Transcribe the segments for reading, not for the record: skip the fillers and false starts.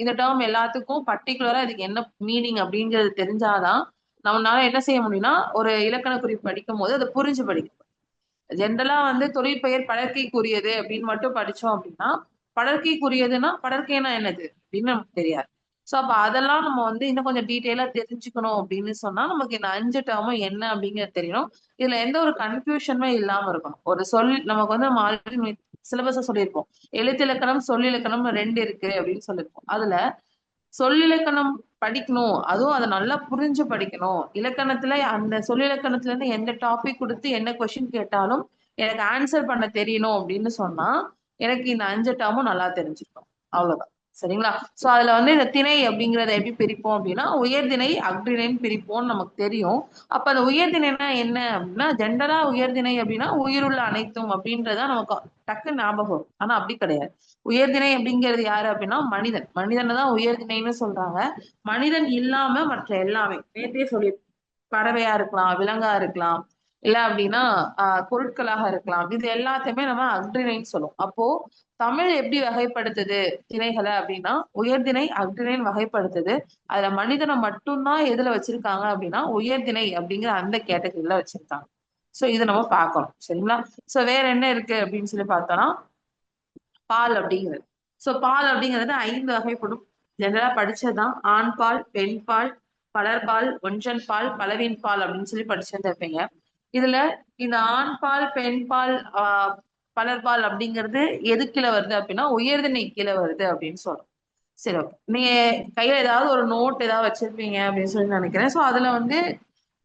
இந்த டேர்ம் எல்லாத்துக்கும் பர்டிகுலரா இதுக்கு என்ன மீனிங் அப்படிங்கிறது தெரிஞ்சாதான் நம்மளால என்ன செய்ய முடியும்னா ஒரு இலக்கண குறிப்பு படிக்கும் போது அதை புரிஞ்சு படிக்கும். ஜென்ரலா வந்து தொழிற்பெயர் படர்க்கைக்குரியது அப்படின்னு மட்டும் படிச்சோம் அப்படின்னா, படர்க்கைக்குரியதுன்னா படர்க்கைனா என்னது அப்படின்னு நமக்கு தெரியாது. சோ அப்ப அதெல்லாம் நம்ம வந்து இன்னும் கொஞ்சம் டீட்டெயிலா தெரிஞ்சுக்கணும் அப்படின்னு சொன்னா நமக்கு இந்த 5 டேர்மும் என்ன அப்படிங்கிறது தெரியணும். இதுல எந்த ஒரு கன்ஃபியூஷனுமே இல்லாம இருக்கணும். ஒரு சொல் நமக்கு வந்து நம்ம ஆல்ரெடி சிலபஸ சொல்லியிருப்போம். எழுத்திலக்கணம், சொல்லிலக்கணம் 2 இருக்கு அப்படின்னு சொல்லியிருப்போம். அதுல சொல்லிலக்கணம் படிக்கணும். அதுவும் அத நல்லா புரிஞ்சு படிக்கணும். இலக்கணத்துல அந்த சொல்லிலக்கணத்துல இருந்து எந்த டாபிக் குடுத்து என்ன கொஸ்டின் கேட்டாலும் எனக்கு ஆன்சர் பண்ண தெரியணும் அப்படின்னு சொன்னா, எனக்கு இந்த 5 டேர்மும் நல்லா தெரிஞ்சுக்கணும். அவ்வளவுதான். சரிங்களா? சோ அதுல வந்து இந்த திணை அப்படிங்கிறத எப்படி பிரிப்போம் அப்படின்னா, உயர்திணை, அஃறிணைன்னு பிரிப்போம்னு நமக்கு தெரியும். அப்ப அந்த உயர்திணைன்னா என்ன அப்படின்னா, ஜென்ரலா உயர்திணை அப்படின்னா உயிருள்ள அனைத்தும் அப்படின்றதா நமக்கு டக்குன்னு ஞாபகம் வரும். ஆனா அப்படி கிடையாது. உயர்திணை அப்படிங்கிறது யாரு அப்படின்னா மனிதன். மனிதனை தான் உயர்திணைன்னு சொல்றாங்க. மனிதன் இல்லாம மற்ற எல்லாமே நேத்தே சொல்லி பறவையா இருக்கலாம், விலங்கா இருக்கலாம், இல்ல அப்படின்னா பொருட்களாக இருக்கலாம். இது எல்லாத்தையுமே நம்ம அஃறிணைன்னு சொல்லுவோம். அப்போ தமிழ் எப்படி வகைப்படுத்துது திணைகளை அப்படின்னா உயர்திணை அஃறிணைன்னு வகைப்படுத்துது. அதுல மனிதனை மட்டும்தான் எதுல வச்சிருக்காங்க அப்படின்னா உயர்திணை அப்படிங்கிற அந்த கேட்டகரியில வச்சிருக்காங்க. சோ இதை நம்ம பார்க்கணும். சரிங்களா? சோ வேற என்ன இருக்கு அப்படின்னு சொல்லி பார்த்தோம்னா பால் அப்படிங்கிறது. சோ பால் அப்படிங்கிறது 5 வகைப்படும். ஜெனரலா படிச்சதுதான். ஆண் பால், பெண் பால், பலர்பால், ஒன்றன் பால், பலவின் பால் அப்படின்னு சொல்லி படிச்சிருந்திருப்பீங்க. இதுல இந்த ஆண் பால், பெண் பால், பலர்பால் அப்படிங்கிறது எது கீழே வருது அப்படின்னா உயர்திணை கீழே வருது அப்படின்னு சொல்றோம். சரி, ஓகே. நீங்க கையில ஏதாவது ஒரு நோட் ஏதாவது வச்சிருப்பீங்க அப்படின்னு சொல்லி நினைக்கிறேன். சோ அதுல வந்து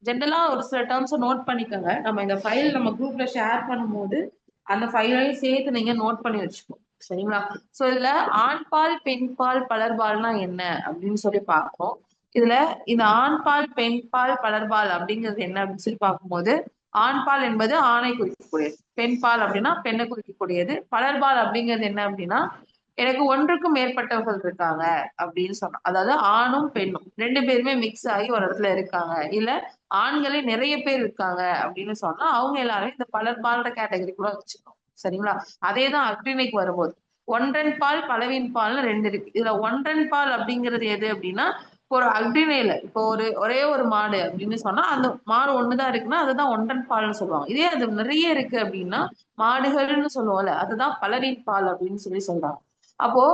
ஜென்ரலா ஒரு சில டேர்ம்ஸ் நோட் பண்ணிக்கோங்க. நம்ம இந்த ஃபைல் நம்ம குரூப்ல ஷேர் பண்ணும்போது அந்த ஃபைலையும் சேர்த்து நீங்க நோட் பண்ணி வச்சுக்கோங்க. சரிங்களா? சோ இதுல ஆண் பால், பெண் பால், பலர்பால்னா என்ன அப்படின்னு சொல்லி பார்ப்போம். இதுல இந்த ஆண் பால், பெண் பால், பலர்பால் அப்படிங்கிறது என்ன அப்படின்னு சொல்லி பார்க்கும்போது ஆண் பால் என்பது ஆணை குறிக்கக்கூடியது. பெண் பால் அப்படின்னா பெண்ணை குறிக்கக்கூடியது. பலர்பால் அப்படிங்கிறது என்ன அப்படின்னா எனக்கு ஒன்றுக்கும் மேற்பட்டவர்கள் இருக்காங்க அப்படின்னு சொன்னோம். அதாவது ஆணும் பெண்ணும் 2 பேருமே மிக்ஸ் ஆகி ஒரு இடத்துல இருக்காங்க. இல்ல ஆண்களே நிறைய பேர் இருக்காங்க அப்படின்னு சொன்னா அவங்க எல்லாரும் இந்த பலர்பால்ன்ற கேட்டகரிக்குள்ள வச்சுக்கணும். சரிங்களா? அதேதான் அஃறிணைக்கு வரும்போது ஒன்றன் பால் பலவின் பால்னு 2 இருக்கு. இதுல ஒன்றன் பால் அப்படிங்கிறது எது அப்படின்னா இப்போ ஒரு அஃறிணைல இப்போ ஒரே ஒரு மாடு அப்படின்னு சொன்னா அந்த மாடு ஒண்ணுதான் இருக்குன்னா அதுதான் ஒன்றன் பால்னு சொல்லுவாங்க. இதே அது நிறைய இருக்கு அப்படின்னா மாடுகள்னு சொல்லுவோம்ல அதுதான் பலவின் பால் அப்படின்னு சொல்லி சொல்றாங்க. அப்போ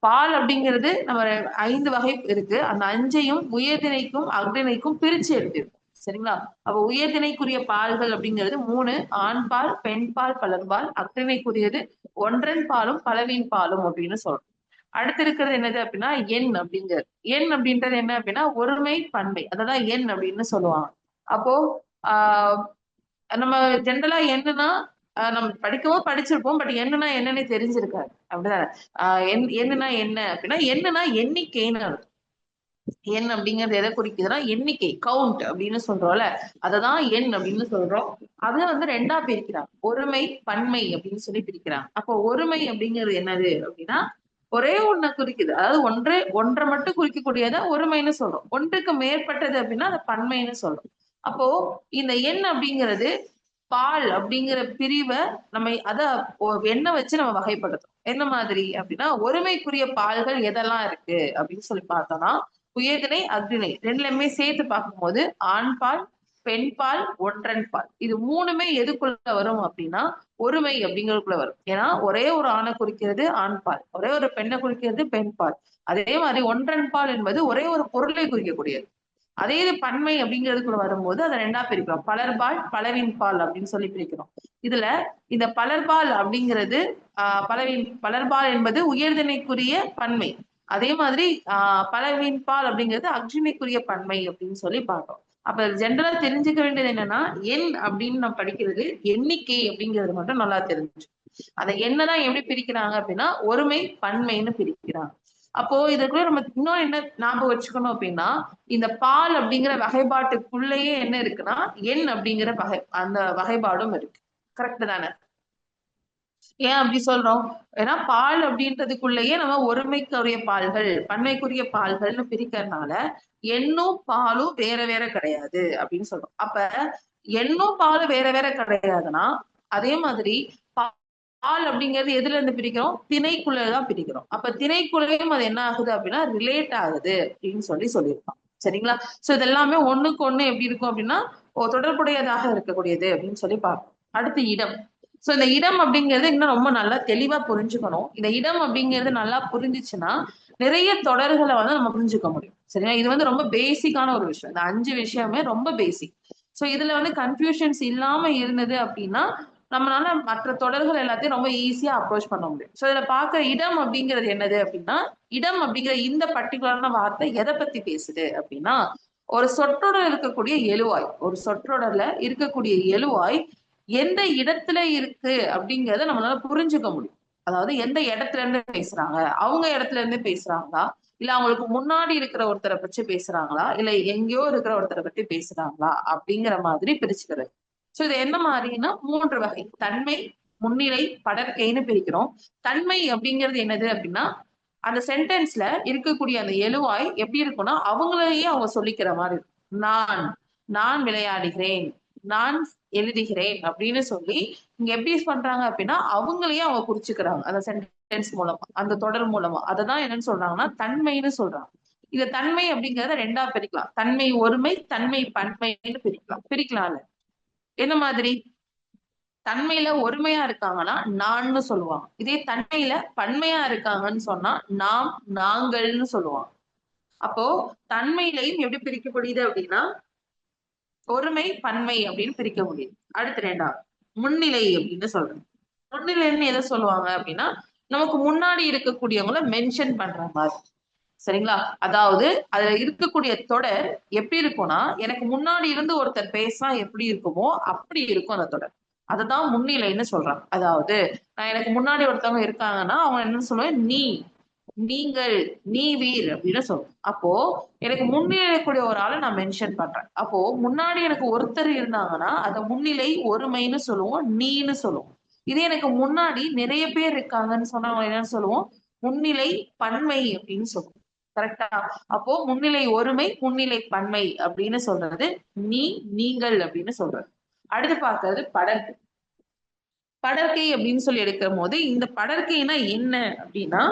பால் அப்படிங்கிறது நம்ம 5 வகை இருக்கு. அந்த 5ஐயும் உயர்திணைக்கும் அஃறிணைக்கும் பிரிச்சு எடுத்திருக்கோம். சரிங்களா? அப்ப உயர்திணைக்குரிய பால்கள் அப்படிங்கிறது 3. ஆண் பால், பெண் பால், பலர்பால். அஃறிணைக்குரியது ஒன்றன் பாலும் பலவின் பாலும் அப்படின்னு சொல்றோம். அடுத்து இருக்கிறது என்னது அப்படின்னா எண் அப்படிங்கிறது. எண் அப்படின்றது என்ன அப்படின்னா ஒருமை பன்மை அததான் எண் அப்படின்னு சொல்லுவாங்க. அப்போ ஆஹ் நம்ம ஜென்ரலா என்னன்னா நம்ம படிக்கவும் படிச்சிருப்போம். பட் என்னன்னா என்னன்னு தெரிஞ்சிருக்காது. அப்படிதானே? என்னன்னா என்ன அப்படின்னா என்னன்னா எண்ணிக்கைன்னு அர்த்தம். எண் அப்படிங்கிறது எதை குறிக்குதுன்னா எண்ணிக்கை கவுண்ட் அப்படின்னு சொல்றோம்ல அததான் எண் அப்படின்னு சொல்றோம். அதுல வந்து 2ஆ பிரிக்கிறாங்க. ஒருமை பன்மை அப்படின்னு சொல்லி பிரிக்கிறாங்க. அப்போ ஒருமை அப்படிங்கிறது என்னது அப்படின்னா ஒரே ஒண்ணை குறிக்குது. அதாவது ஒன்றை மட்டும் குறிக்கக்கூடியதை ஒருமைன்னு சொல்றோம். ஒன்றுக்கு மேற்பட்டது அப்படின்னா அதை பன்மைன்னு சொல்றோம். அப்போ இந்த எண் அப்படிங்கிறது பால் அப்படிங்கிற பிரிவை நம்ம அத எண்ணெய் வச்சு நம்ம வகைப்படுத்தும். என்ன மாதிரி அப்படின்னா ஒருமைக்குரிய பால்கள் எதெல்லாம் இருக்கு அப்படின்னு சொல்லி பார்த்தோம்னா உயர்திணை அஃறிணை ரெண்டுலயுமே சேர்த்து பார்க்கும்போது ஆண் பால், பெண் பால், ஒன்றன் பால் இது 3மே எதுக்குள்ள வரும் அப்படின்னா ஒருமை அப்படிங்கிறதுக்குள்ள வரும். ஏன்னா ஒரே ஒரு ஆணை குறிக்கிறது ஆண் பால், ஒரே ஒரு பெண்ணை குறிக்கிறது பெண் பால். அதே மாதிரி ஒன்றன் பால் என்பது ஒரே ஒரு பொருளை குறிக்கக்கூடியது. அதே இது பன்மை அப்படிங்கிறதுக்குள்ள வரும்போது அதை 2ஆ பிரிக்கிறோம். பலர்பால், பலவின் பால் அப்படின்னு சொல்லி பிரிக்கிறோம். இதுல இந்த பலர்பால் அப்படிங்கிறது பலர்பால் என்பது உயர்திணைக்குரிய பன்மை. அதே மாதிரி பலவின் பால் அப்படிங்கிறது அஃறிணைக்குரிய பன்மை அப்படின்னு சொல்லி பார்த்தோம். அப்ப ஜென்ரலா தெரிஞ்சுக்க வேண்டியது என்னன்னா எண் அப்படின்னு நம்ம படிக்கிறது எண்ணிக்கை அப்படிங்கிறது மட்டும் நல்லா தெரிஞ்சு அதை என்னதான் எப்படி பிரிக்கிறாங்க அப்படின்னா ஒருமை பன்மைன்னு பிரிக்கிறாங்க. அப்போ இதுக்குள்ள நம்ம இன்னும் என்ன ஞாபகம் வச்சுக்கணும் அப்படின்னா இந்த பால் அப்படிங்கிற வகைப்பாட்டுக்குள்ளேயே என்ன இருக்குன்னா எண் அப்படிங்கிற அந்த வகைப்பாடும் இருக்கு. கரெக்ட் தானே? ஏன் அப்படி சொல்றோம்? ஏன்னா பால் அப்படின்றதுக்குள்ளேயே நம்ம ஒருமைக்குரிய பால்கள் பன்மைக்குரிய பால்கள்னு பிரிக்கிறதுனால எண்ணும் பாலும் வேற வேற கிடையாது அப்படின்னு சொல்றோம். அப்ப எண்ணும் பாலும் வேற வேற கிடையாதுன்னா அதே மாதிரி ஆள் அப்படிங்கிறது எதுல இருந்து பிரிக்கிறோம்? திணைக்குள்ளதான் பிரிக்கிறோம். அப்ப திணைக்குள்ளேயும் அது என்ன ஆகுது அப்படின்னா ரிலேட் ஆகுது அப்படின்னு சொல்லியிருக்கான். சரிங்களா? சோ இதெல்லாமே ஒண்ணுக்கு ஒண்ணு எப்படி இருக்கும் அப்படின்னா தொடர்புடையதாக இருக்கக்கூடியது அப்படின்னு சொல்லி பார்ப்போம். அடுத்து இடம். சோ இந்த இடம் அப்படிங்கிறது இன்னும் ரொம்ப நல்லா தெளிவா புரிஞ்சுக்கணும். இந்த இடம் அப்படிங்கிறது நல்லா புரிஞ்சுச்சுன்னா நிறைய தொடர்களை வந்து நம்ம புரிஞ்சுக்க முடியும். சரிங்களா? இது வந்து ரொம்ப பேசிக்கான ஒரு விஷயம். இந்த 5 விஷயமே ரொம்ப பேசிக். சோ இதுல வந்து கன்ஃபியூஷன்ஸ் இல்லாம இருந்தது அப்படின்னா நம்மளால மற்ற தொடர்கள் எல்லாத்தையும் ரொம்ப ஈஸியா அப்ரோச் பண்ண முடியும். சோ இதுல பார்க்க இடம் அப்படிங்கிறது என்னது அப்படின்னா இடம் அப்படிங்கிற இந்த பர்டிகுலரான வார்த்தை எதை பத்தி பேசுது அப்படின்னா ஒரு சொற்றொடர் இருக்கக்கூடிய எழுவாய், ஒரு சொற்றொடர்ல இருக்கக்கூடிய எழுவாய் எந்த இடத்துல இருக்கு அப்படிங்கறத நம்மளால புரிஞ்சுக்க முடியும். அதாவது எந்த இடத்துல இருந்து பேசுறாங்க, அவங்க இடத்துல இருந்து பேசுறாங்களா, இல்ல அவங்களுக்கு முன்னாடி இருக்கிற ஒருத்தரை பற்றி பேசுறாங்களா, இல்ல எங்கேயோ இருக்கிற ஒருத்தரை பத்தி பேசுறாங்களா அப்படிங்கிற மாதிரி பிரிச்சுக்கிறது. சோ இது என்ன மாதிரின்னா 3 வகை. தன்மை, முன்னிலை, படர்க்கைன்னு பிரிக்கிறோம். தன்மை அப்படிங்கிறது என்னது அப்படின்னா அந்த சென்டென்ஸ்ல இருக்கக்கூடிய அந்த எழுவாய் எப்படி இருக்கும்னா அவங்களையே அவங்க சொல்லிக்கிற மாதிரி இருக்கும். நான் நான் விளையாடுகிறேன், நான் எழுதுகிறேன் அப்படின்னு சொல்லி இங்க எப்படி பண்றாங்க அப்படின்னா அவங்களையே அவங்க குறிச்சுக்கிறாங்க அந்த சென்டென்ஸ் மூலமா, அந்த தொடர் மூலமா. அததான் என்னன்னு சொல்றாங்கன்னா தன்மைன்னு சொல்றாங்க. இந்த தன்மை அப்படிங்கறத 2ஆ பிரிக்கலாம். தன்மை ஒருமை, தன்மை பன்மைன்னு பிரிக்கலாம். என்ன மாதிரி? தன்மையில ஒருமையா இருக்காங்கன்னா நான்னு சொல்லுவாங்க. இதே தன்மையில பன்மையா இருக்காங்கன்னு சொன்னா நாம், நாங்கள்னு சொல்லுவாங்க. அப்போ தன்மையிலையும் எப்படி பிரிக்க முடியுது அப்படின்னா ஒருமை, பன்மை அப்படின்னு பிரிக்க முடியுது. அடுத்து 2வது முன்னிலை அப்படின்னு சொல்றோம். முன்னிலைன்னு எதை சொல்லுவாங்க அப்படின்னா நமக்கு முன்னாடி இருக்கக்கூடியவங்கள மென்ஷன் பண்ற மாதிரி. சரிங்களா? அதாவது அதுல இருக்கக்கூடிய தொடர் எப்படி இருக்கும்னா எனக்கு முன்னாடி இருந்து ஒருத்தர் பேசினா எப்படி இருக்குமோ அப்படி இருக்கும் அந்த தொடர். அததான் முன்னிலைன்னு சொல்றாங்க. அதாவது நான் எனக்கு முன்னாடி ஒருத்தவங்க இருக்காங்கன்னா அவங்க என்ன சொல்லுவேன் நீ, நீங்கள், நீ வீர் அப்படின்னு சொல்லுவோம். அப்போ எனக்கு முன்னிலை இருக்கக்கூடிய ஒரு ஆளை நான் மென்ஷன் பண்றேன். அப்போ முன்னாடி எனக்கு ஒருத்தர் இருந்தாங்கன்னா அத முன்னிலை ஒருமைன்னு சொல்லுவோம், நீன்னு சொல்லுவோம். இதே எனக்கு முன்னாடி நிறைய பேர் இருக்காங்கன்னு சொன்னா அவங்க என்னன்னு சொல்லுவோம்? முன்னிலை பன்மை அப்படின்னு சொல்லுவோம். கரெக்டா? அப்போ முன்னிலை ஒருமை, முன்னிலை பன்மை அப்படின்னு சொல்றது நீ, நீங்கள் அப்படின்னு சொல்றது. அடுத்து பார்க்கிறது படர்க்கை. படர்க்கை அப்படின்னு சொல்லி எடுக்கும் போது இந்த படர்க்கைனா என்ன அப்படின்னா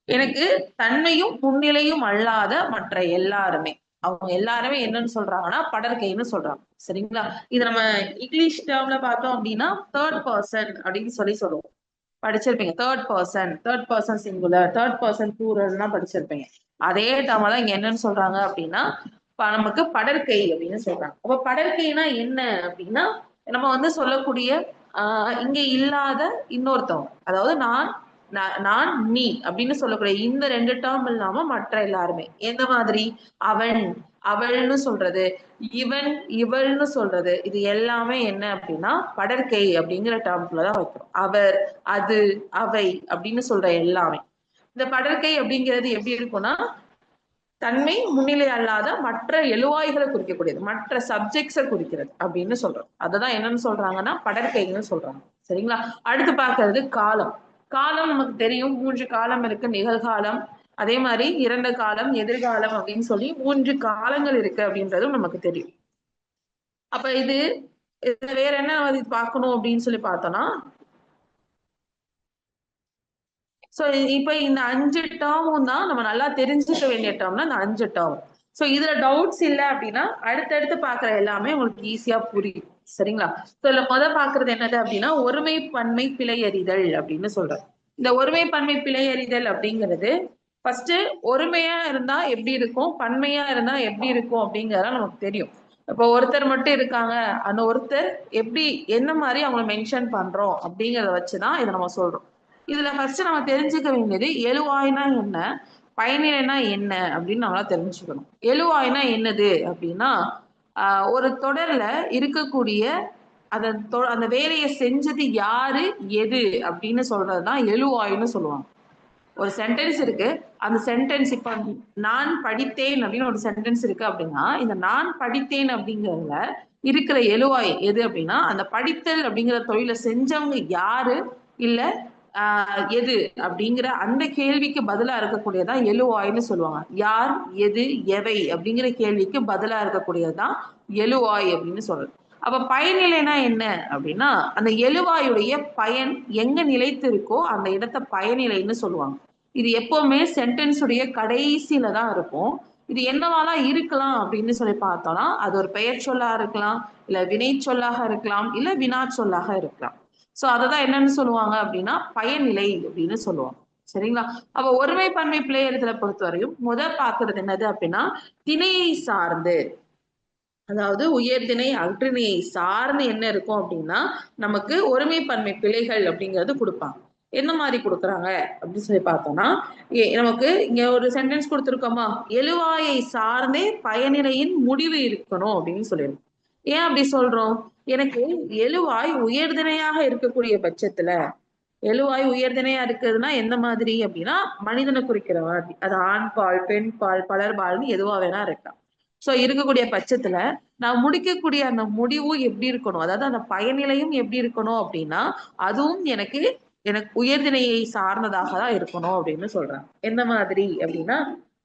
எனக்கு தன்மையும் முன்னிலையும் அல்லாத மற்ற எல்லாருமே அவங்க எல்லாருமே என்னன்னு சொல்றாங்கன்னா படர்க்கைன்னு சொல்றாங்க. சரிங்களா? இது நம்ம இங்கிலீஷ் டேர்ம்ல பார்த்தோம் அப்படின்னா தேர்ட் பர்சன் அப்படின்னு சொல்லுவோம். படிச்சிருப்பீங்க. Third person singular, third person plural படிச்சிருப்பீங்க. அதே டேர்ம் தான் இங்க என்னன்னு சொல்றாங்க அப்படின்னா நமக்கு படர்க்கை அப்படின்னு சொல்றாங்க. அப்ப படர்க்கைனா என்ன அப்படின்னா நம்ம வந்து சொல்லக்கூடிய இங்க இல்லாத இன்னொருத்தவங்க, அதாவது நான் நீ அப்படின்னு சொல்லக்கூடிய இந்த 2 டேர்ம் இல்லாம மற்ற எல்லாருமே எந்த மாதிரி அவன், அவள்னு சொல்றது, இவன், இவள்னு சொல்றது, இது எல்லாமே என்ன அப்படின்னா படர்க்கை அப்படிங்கிற டேர்ம்குள்ளதான் வைக்கிறோம். அவர், அது, அவை அப்படின்னு சொல்ற எல்லாமே. இந்த படர்க்கை அப்படிங்கிறது எப்படி இருக்கும்னா தன்மை முன்னிலை அல்லாத மற்ற எழுவாய்களை குறிக்கக்கூடியது, மற்ற சப்ஜெக்ட்ஸை குறிக்கிறது அப்படின்னு சொல்றோம். அததான் என்னன்னு சொல்றாங்கன்னா படற்கைன்னு சொல்றாங்க. சரிங்களா? அடுத்து பார்க்கறது காலம். காலம் நமக்கு தெரியும் 3 காலம் இருக்கு. நிகழ்காலம், அதே மாதிரி இறந்த காலம், எதிர்காலம் அப்படின்னு சொல்லி 3 காலங்கள் இருக்கு அப்படின்றதும் நமக்கு தெரியும். அப்ப இது வேற என்ன பார்க்கணும் அப்படின்னு சொல்லி பார்த்தோம்னா சோ இப்ப இந்த 5 டேர்மும் தான் நம்ம நல்லா தெரிஞ்சுக்க வேண்டிய டேர்ம்னா இந்த 5 டேர்ம். சோ இதுல டவுட்ஸ் இல்ல அப்படின்னா அடுத்தடுத்து பாக்குற எல்லாமே உங்களுக்கு ஈஸியா புரியும். சரிங்களா? சோ இதுல பாக்குறது என்னது அப்படின்னா ஒருமை பன்மை பிழையறிதல் அப்படின்னு சொல்றோம். இந்த ஒருமை பன்மை பிழையறிதல் அப்படிங்கிறது ஃபர்ஸ்ட் ஒருமையா இருந்தா எப்படி இருக்கும், பன்மையா இருந்தா எப்படி இருக்கும் அப்படிங்கறத நமக்கு தெரியும். இப்போ ஒருத்தர் மட்டும் இருக்காங்க, அந்த ஒருத்தர் எப்படி என்ன மாதிரி அவங்களை மென்ஷன் பண்றோம் அப்படிங்கறத வச்சுதான் இதை நம்ம சொல்றோம். இதுல ஃபர்ஸ்ட் நம்ம தெரிஞ்சுக்க வேண்டியது எழுவாய்னா என்ன, பயனிலைனா என்ன அப்படின்னு நம்மளா தெரிஞ்சுக்கணும். எழுவாய்னா என்னது அப்படின்னா ஒரு தொடர்ல இருக்கக்கூடிய அந்த வேலையை செஞ்சது யாரு, எது அப்படின்னு சொல்றதுதான் எழுவாய்ன்னு சொல்லுவாங்க. ஒரு சென்டென்ஸ் இருக்கு. அந்த சென்டென்ஸ் இப்ப நான் படித்தேன் அப்படின்னு ஒரு சென்டென்ஸ் இருக்கு அப்படின்னா இந்த நான் படித்தேன் அப்படிங்கறதுல இருக்கிற எழுவாய் எது அப்படின்னா அந்த படித்தல் அப்படிங்கிற தொழிலை செஞ்சவங்க யாரு, இல்ல எது அப்படிங்கிற அந்த கேள்விக்கு பதிலா இருக்கக்கூடியதான் எழுவாய்ன்னு சொல்லுவாங்க. யார், எது, எவை அப்படிங்கிற கேள்விக்கு பதிலா இருக்கக்கூடியதுதான் எழுவாய் அப்படின்னு சொல்றது. அப்ப பயனிலைனா என்ன அப்படின்னா அந்த எழுவாயுடைய பயன் எங்க நிலைத்து இருக்கோ அந்த இடத்த பயனிலைன்னு சொல்லுவாங்க. இது எப்பவுமே சென்டென்ஸ் உடைய கடைசியில தான் இருக்கும். இது என்னவாலாம் இருக்கலாம் அப்படின்னு சொல்லி பார்த்தோம்னா அது ஒரு பெயர் சொல்லா இருக்கலாம், இல்ல வினை சொல்லாக இருக்கலாம், இல்ல வினா சொல்லாக இருக்கலாம். சோ அததான் என்னன்னு சொல்லுவாங்க அப்படின்னா பயனிலை அப்படின்னு சொல்லுவாங்க. சரிங்களா? அப்ப ஒருமை பன்மை பிழையெழுத்துல பொறுத்த வரையும் பாக்குறது என்னது அப்படின்னா திணையை சார்ந்து, அதாவது உயர்திணை அஃறிணையை சார்ந்து என்ன இருக்கும் அப்படின்னா நமக்கு ஒருமை பன்மை பிழைகள் அப்படிங்கிறது கொடுப்பாங்க. என்ன மாதிரி கொடுக்குறாங்க அப்படின்னு சொல்லி பார்த்தோம்னா நமக்கு இங்க ஒரு சென்டென்ஸ் கொடுத்துருக்கோமா, எழுவாயை சார்ந்தே பயனிலையின் முடிவு இருக்கணும் அப்படின்னு சொல்லியிருக்கோம். ஏன் அப்படி சொல்றோம்? எனக்கு எழுவாய் உயர்திணையாக இருக்கக்கூடிய பட்சத்துல, எழுவாய் உயர்திணையா இருக்குதுன்னா எந்த மாதிரி அப்படின்னா மனிதனை குறிக்கிற மாதிரி, அது ஆண் பால் பெண் பால் பலர்பால்னு எதுவா வேணா இருக்கலாம். சோ இருக்கக்கூடிய பட்சத்துல நான் முடிக்கக்கூடிய அந்த முடிவும் எப்படி இருக்கணும், அதாவது அந்த பயனிலையும் எப்படி இருக்கணும் அப்படின்னா அதுவும் எனக்கு எனக்கு உயர்திணையை சார்ந்ததாக தான் இருக்கணும் அப்படின்னு சொல்றாங்க. எந்த மாதிரி அப்படின்னா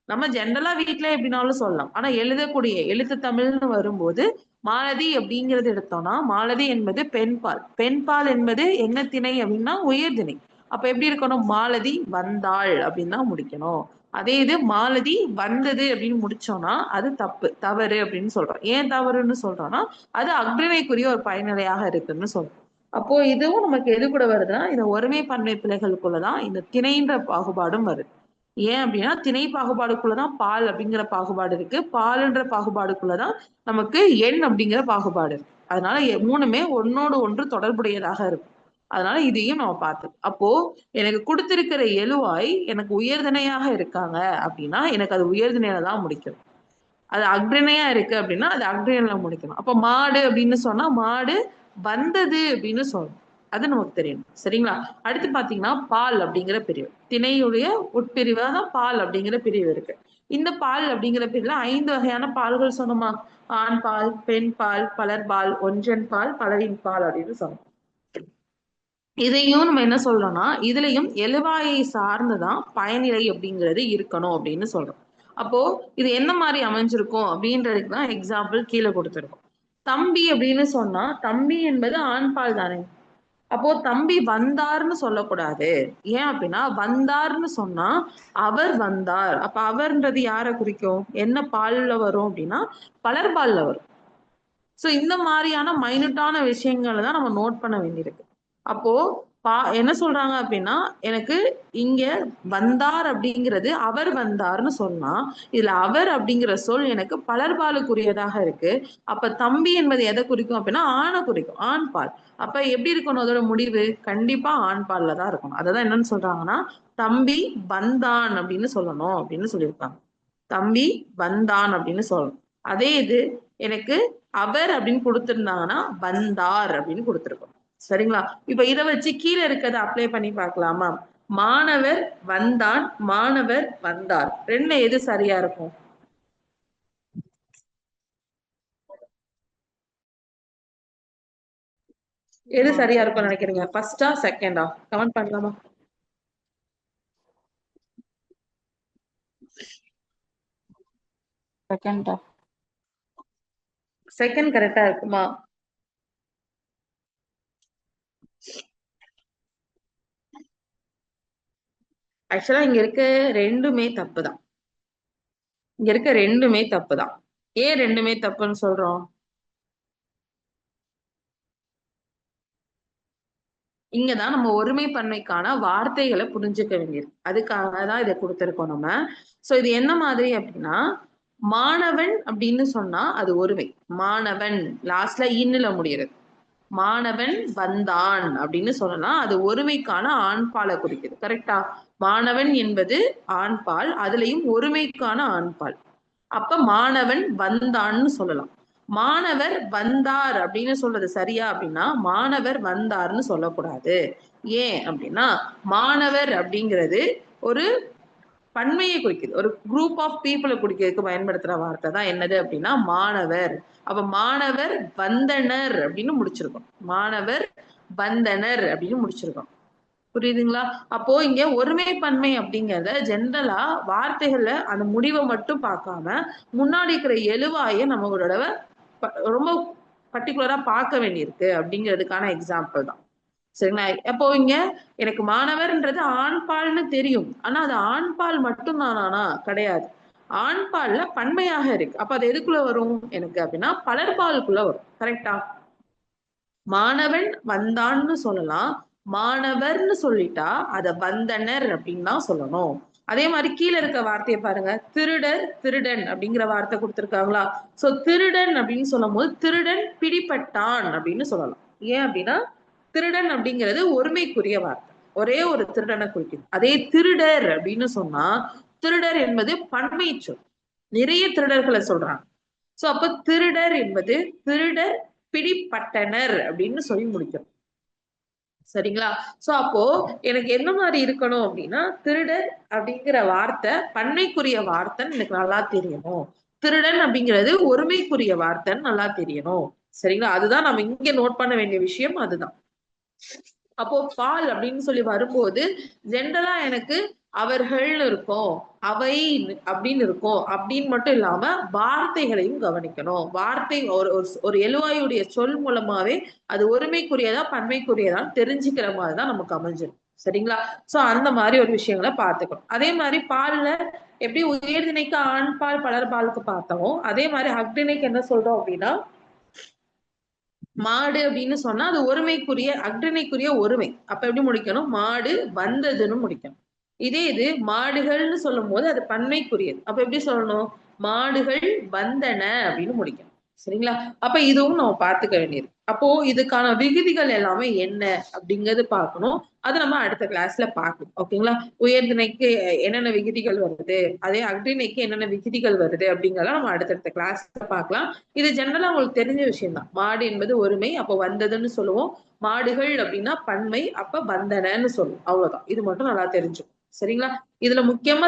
நம்ம ஜென்ரலா வீட்டுல எப்படின்னாலும் சொல்லலாம், ஆனா எழுதக்கூடிய எழுத்து தமிழ்னு வரும்போது மாலதி அப்படிங்கிறது எடுத்தோம்னா மாலதி என்பது பெண்பால், பெண்பால் என்பது என்ன திணை அப்படின்னா உயர்திணை. அப்ப எப்படி இருக்கணும், மாலதி வந்தாள் அப்படின்னு தான் முடிக்கணும். அதே இது மாலதி வந்தது அப்படின்னு முடிச்சோம்னா அது தப்பு, தவறு அப்படின்னு சொல்றோம். ஏன் தவறுன்னு சொல்றோம்னா அது அஃறிணைக்குரிய ஒரு பயனிலையாக இருக்குன்னு சொல்றோம். அப்போ இதுவும் நமக்கு எது கூட வருதுன்னா இந்த ஒருமை பன்மை பிழைகளுக்குள்ளதான் இந்த திணைன்ற பாகுபாடும் வருது. ஏன் அப்படின்னா திணை பாகுபாடுக்குள்ளதான் பால் அப்படிங்கிற பாகுபாடு இருக்கு, பால்ன்ற பாகுபாடுக்குள்ளதான் நமக்கு எண் அப்படிங்கிற பாகுபாடு இருக்கு. அதனால மூணுமே ஒன்னோடு ஒன்று தொடர்புடையதாக இருக்கும். அதனால இதையும் நம்ம பார்த்தோம். அப்போ எனக்கு கொடுத்திருக்கிற எழுவாய் எனக்கு உயர்திணையாக இருக்காங்க அப்படின்னா எனக்கு அது உயர்திணையில தான் முடிக்கணும். அது அஃறிணையா இருக்கு அப்படின்னா அது அஃறிணையில முடிக்கணும். அப்ப மாடு அப்படின்னு சொன்னா மாடு வந்தது அப்படின்னு சொல்லணும். அது நமக்கு தெரியணும். சரிங்களா? அடுத்து பாத்தீங்கன்னா பால் அப்படிங்கிற பிரிவு, திணையுடைய உட்பிரிவா தான் பால் அப்படிங்கிற பிரிவு இருக்கு. இந்த பால் அப்படிங்கிற பிரிவுல 5 வகையான பால்கள் சொன்னோமா, ஆண் பால், பெண் பால், பலர்பால், ஒன்றன் பால், பலரின் பால் அப்படின்னு சொன்னோம். இதையும் நம்ம என்ன சொல்றோம்னா இதுலயும் எழுவாயை சார்ந்துதான் பயனிலை அப்படிங்கிறது இருக்கணும் அப்படின்னு சொல்றோம். அப்போ இது என்ன மாதிரி அமைஞ்சிருக்கும் அப்படின்றதுக்கு தான் எக்ஸாம்பிள் கீழே கொடுத்துருக்கோம். தம்பி அப்படின்னு சொன்னா தம்பி என்பது ஆண் பால் தானே. அப்போ தம்பி வந்தார்னு சொல்லக்கூடாது. ஏன் அப்படின்னா வந்தார்னு சொன்னா அவர் வந்தார், அப்ப அவர்ன்றது யாரை குறிக்கும், என்ன பால்ல வரும் அப்படின்னா பலர்பால்ல வரும். சோ இந்த மாதிரியான மைனூட்டான விஷயங்களை தான் நம்ம நோட் பண்ண வேண்டியிருக்கு. அப்போ என்ன சொல்றாங்க அப்படின்னா எனக்கு இங்க வந்தார் அப்படிங்கிறது அவர் வந்தார்னு சொன்னா இதுல அவர் அப்படிங்கிற சொல் எனக்கு பலர்பாலுக்குரியதாக இருக்கு. அப்ப தம்பி என்பது எதை குறிக்கும் அப்படின்னா ஆணை குறிக்கும், ஆண் பால். அப்ப எப்படி இருக்கணும் அதோட முடிவு, கண்டிப்பா ஆண் பால்ல தான் இருக்கணும். அததான் என்னன்னு சொல்றாங்கன்னா தம்பி வந்தான் அப்படின்னு சொல்லணும் அப்படின்னு சொல்லியிருக்காங்க. தம்பி வந்தான் அப்படின்னு சொல்லணும். அதே இது எனக்கு அவர் அப்படின்னு கொடுத்திருந்தாங்கன்னா வந்தார் அப்படின்னு கொடுத்திருக்கோம். சரிங்களா? இப்ப இதை வச்சு கீழே இருக்கிறத அப்ளை பண்ணி பார்க்கலாமா? மாணவர் வந்தான், மாணவர் வந்தார், ரெண்டு எது சரியா இருக்கும்? எது சரியா இருக்கும்னு நினைக்கிறீங்க? ஃபர்ஸ்டா செகண்டா? கமெண்ட் பண்ணலாமா? செகண்டா. செகண்ட் கரெக்டா இருக்குமா? ஆக்சுவலா இங்க இருக்க ரெண்டுமே தப்பு தான். இங்க இருக்க ரெண்டுமே தப்பு தான். ஏன் ரெண்டுமே தப்புன்னு சொல்றோம்? இங்கதான் நம்ம ஒருமைப்பன்மைக்கான வார்த்தைகளை புரிஞ்சுக்க வேண்டியது, அதுக்காக தான் இதை கொடுத்திருக்கோம் நம்ம. சோ இது என்ன மாதிரி அப்படின்னா மாணவன் அப்படின்னு சொன்னா அது ஒருமை. மாணவன் லாஸ்ட்ல இன்னுல முடிகிறது. மாணவன் வந்தான் அப்படின்னு சொல்லலாம், அது ஒருமைக்கான ஆண்பாலை குறிக்குது. கரெக்டா? மாணவன் என்பது ஆண்பால், அதுலயும் ஒருமைக்கான ஆண்பால். அப்ப மாணவன் வந்தான்னு சொல்லலாம். மாணவர் வந்தார் அப்படின்னு சொல்றது சரியா அப்படின்னா மாணவர் வந்தார்னு சொல்லக்கூடாது. ஏன் அப்படின்னா மாணவர் அப்படிங்கிறது ஒரு பன்மையை குறிக்குது, ஒரு குரூப் ஆஃப் பீப்புளை குறிக்கிறதுக்கு பயன்படுத்துற வார்த்தை தான் என்னது அப்படின்னா மாணவர். அப்ப மாணவர் வந்தனர் அப்படின்னு முடிச்சிருக்கோம், மாணவர் வந்தனர் அப்படின்னு முடிச்சிருக்கோம். புரியுதுங்களா? அப்போ இங்க ஒருமைப்பன்மை அப்படிங்கறத ஜென்ரலா வார்த்தைகள்ல அந்த முடிவை மட்டும் பார்க்காம முன்னாடி இருக்கிற எழுவாய நம்மளோட ரொம்ப பர்டிகுலரா பார்க்க வேண்டியிருக்கு அப்படிங்கிறதுக்கான எக்ஸாம்பிள் தான். சரிங்களா? அப்போ இங்க எனக்கு மாணவர்ன்றது ஆண்பால்னு தெரியும். ஆனா அது ஆண்பால் மட்டும் தானா? கிடையாது. ஆண்பால்ல பன்மையாக இருக்கு. அப்ப அது எதுக்குள்ள வரும் எனக்கு அப்படின்னா பலர்பாலுக்குள்ள வரும். கரெக்டா? மாணவன் வந்தான்னு சொல்லலாம். மாணவர்னு சொல்லிட்டா அத வந்தனர் அப்படின்னு தான் சொல்லணும். அதே மாதிரி கீழே இருக்க வார்த்தையை பாருங்க. திருடர், திருடன் அப்படிங்கிற வார்த்தை கொடுத்திருக்காங்களா? சோ திருடன் அப்படின்னு சொல்லும் போது திருடன் பிடிபட்டான் அப்படின்னு சொல்லலாம். ஏன் அப்படின்னா திருடன் அப்படிங்கிறது ஒருமைக்குரிய வார்த்தை. ஒரே ஒரு திருடனை குறிக்குது. அதே திருடர் அப்படின்னு சொன்னா திருடர் என்பது பன்மை சொல். நிறைய திருடர்களை சொல்றாங்க. சோ அப்ப திருடர் என்பது திருடர் பிடிப்பட்டனர் அப்படின்னு சொல்லி முடிக்கணும். சரிங்களா? சோ அப்போ எனக்கு என்ன மாதிரி இருக்கணும் அப்படின்னா திருடர் அப்படிங்கிற வார்த்தை பன்மைக்குரிய வார்த்தைன்னு எனக்கு நல்லா தெரியணும். திருடன் அப்படிங்கிறது ஒருமைக்குரிய வார்த்தைன்னு நல்லா தெரியணும். சரிங்களா? அதுதான் நம்ம இங்க நோட் பண்ண வேண்டிய விஷயம். அதுதான். அப்போ பால் அப்படின்னு சொல்லி வரும்போது ஜென்ரலா எனக்கு அவர்கள்னு இருக்கும், அவை அப்படின்னு இருக்கும் அப்படின்னு மட்டும் இல்லாம வார்த்தைகளையும் கவனிக்கணும். வார்த்தை ஒரு எழுவாயுடைய சொல் மூலமாவே அது ஒருமைக்குரியதா பன்மைக்குரியதான் தெரிஞ்சுக்கிற மாதிரிதான் நமக்கு அமைஞ்சிடும். சரிங்களா? சோ அந்த மாதிரி ஒரு விஷயங்களை பார்த்துக்கணும். அதே மாதிரி பால்ல எப்படி உயர்திணைக்கு ஆண் பால் பலர் பாலுக்கு பார்த்தோமோ அதே மாதிரி அக்திணைக்கு என்ன சொல்றோம் அப்படின்னா மாடு அப்படின்னு சொன்னா அது ஒருமைக்குரிய அக்னிக்குரிய ஒருமை. அப்ப எப்படி முடிக்கணும்? மாடு வந்ததுன்னு முடிக்கணும். இதே இது மாடுகள்னு சொல்லும் போது அது பன்மைக்குரியது. அப்ப எப்படி சொல்லணும்? மாடுகள் வந்தன அப்படின்னு முடிக்கணும். சரிங்களா? அப்ப இதுவும் நம்ம பார்த்துக்க வேண்டியது. அப்போ இதுக்கான விகுதிகள் எல்லாமே என்ன அப்படிங்கறது பார்க்கணும். அது நம்ம அடுத்த கிளாஸ்ல பார்க்கணும். ஓகேங்களா? உயர்திணைக்கு என்னென்ன விகுதிகள் வருது, அதே அக்னிணைக்கு என்னென்ன விகுதிகள் வருது அப்படிங்கறத நம்ம அடுத்தடுத்த கிளாஸ்ல பார்க்கலாம். இது ஜெனரலா உங்களுக்கு தெரிஞ்ச விஷயம் தான். மாடு என்பது ஒருமை, அப்ப வந்ததுன்னு சொல்லுவோம். மாடுகள் அப்படின்னா பன்மை, அப்ப வந்தனன்னு சொல்லுவோம். அவ்வளவுதான். இது மட்டும் நல்லா தெரிஞ்சுக்கும். சரிங்களா? இதுல முக்கியமா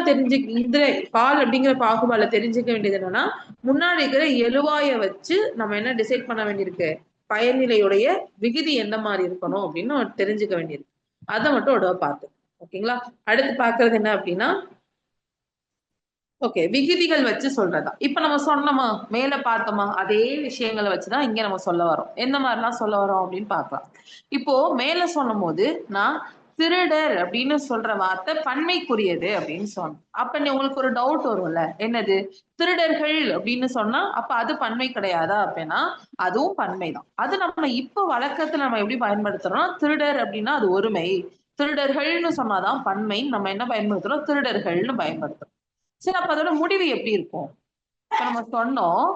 இந்த பால் அப்படிங்கிற பாகுபாடுல தெரிஞ்சுக்க வேண்டியது என்னன்னா முன்னாடி இருக்கிற எழுவாய வச்சு நம்ம என்ன டிசைட் பண்ண வேண்டியிருக்கு? பயனிலையுடைய விகுதி எந்த மாதிரி இருக்கணும் அப்படின்னு தெரிஞ்சுக்க வேண்டியிருக்கு. அதை மட்டும் உடவை பார்த்து. ஓகேங்களா? அடுத்து பாக்குறது என்ன அப்படின்னா ஓகே விகுதிகள் வச்சு சொல்றதா. இப்ப நம்ம சொன்னோமா மேல பார்த்தோமா அதே விஷயங்களை வச்சுதான் இங்க நம்ம சொல்ல வரோம். எந்த மாதிரிலாம் சொல்ல வரோம் அப்படின்னு பார்க்கலாம். இப்போ மேல சொன்னும் போது நான் திருடர் அப்படின்னு சொல்ற வார்த்தை பன்மைக்குரியது அப்படின்னு சொன்னோம். அப்ப உங்களுக்கு ஒரு டவுட் வரும்ல, என்னது திருடர்கள் அப்படின்னு சொன்னா அப்ப அது பன்மை கிடையாதா அப்படின்னா அதுவும் பன்மைதான். அது நம்ம இப்ப வழக்கத்துல நம்ம எப்படி பயன்படுத்துறோம்னா திருடர் அப்படின்னா அது ஒருமை, திருடர்கள்னு சொன்னாதான் பன்மை. நம்ம என்ன பயன்படுத்துறோம்? திருடர்கள்னு பயன்படுத்துறோம். சரி அப்ப அதோட முடிவு எப்படி இருக்கும்? இப்ப நம்ம சொன்னோம்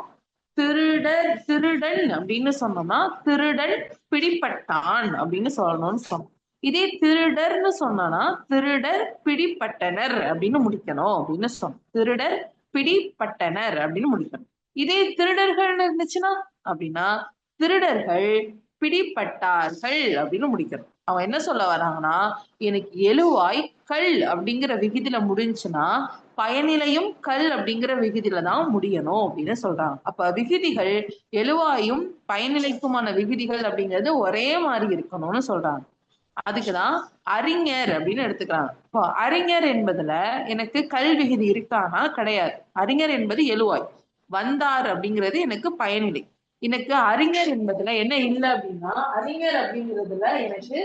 திருடன் அப்படின்னு சொன்னோம்னா திருடன் பிடிப்பட்டான் அப்படின்னு சொல்லணும்னு சொன்னோம். இதே திருடர்னு சொன்னா திருடர் பிடிப்பட்டனர் அப்படின்னு முடிக்கணும் அப்படின்னு சொன்னோம். திருடர் பிடிப்பட்டனர் அப்படின்னு முடிக்கணும். இதே திருடர்கள் இருந்துச்சுன்னா அப்படின்னா திருடர்கள் பிடிப்பட்டார்கள் அப்படின்னு முடிக்கணும். அவன் என்ன சொல்ல வராங்கன்னா எனக்கு எழுவாய் கல் அப்படிங்கிற விகுதியில முடிஞ்சுன்னா பயனிலையும் கல் அப்படிங்கிற விகுதியில தான் முடியணும் அப்படின்னு சொல்றாங்க. அப்ப விகுதிகள் எழுவாயும் பயனிலைக்குமான விகுதிகள் அப்படிங்கிறது ஒரே மாதிரி இருக்கணும்னு சொல்றாங்க. அதுக்குதான் அறிஞர் அப்படின்னு எடுத்துக்கிறாங்க. இப்போ அறிஞர் என்பதுல எனக்கு கல் விகுதி இருக்கானா? கிடையாது. அறிஞர் என்பது எழுவாய். வந்தார் அப்படிங்கிறது எனக்கு பயனிலை. எனக்கு அறிஞர் என்பதுல என்ன இல்லை அப்படின்னா அறிஞர் அப்படிங்கிறதுல எனக்கு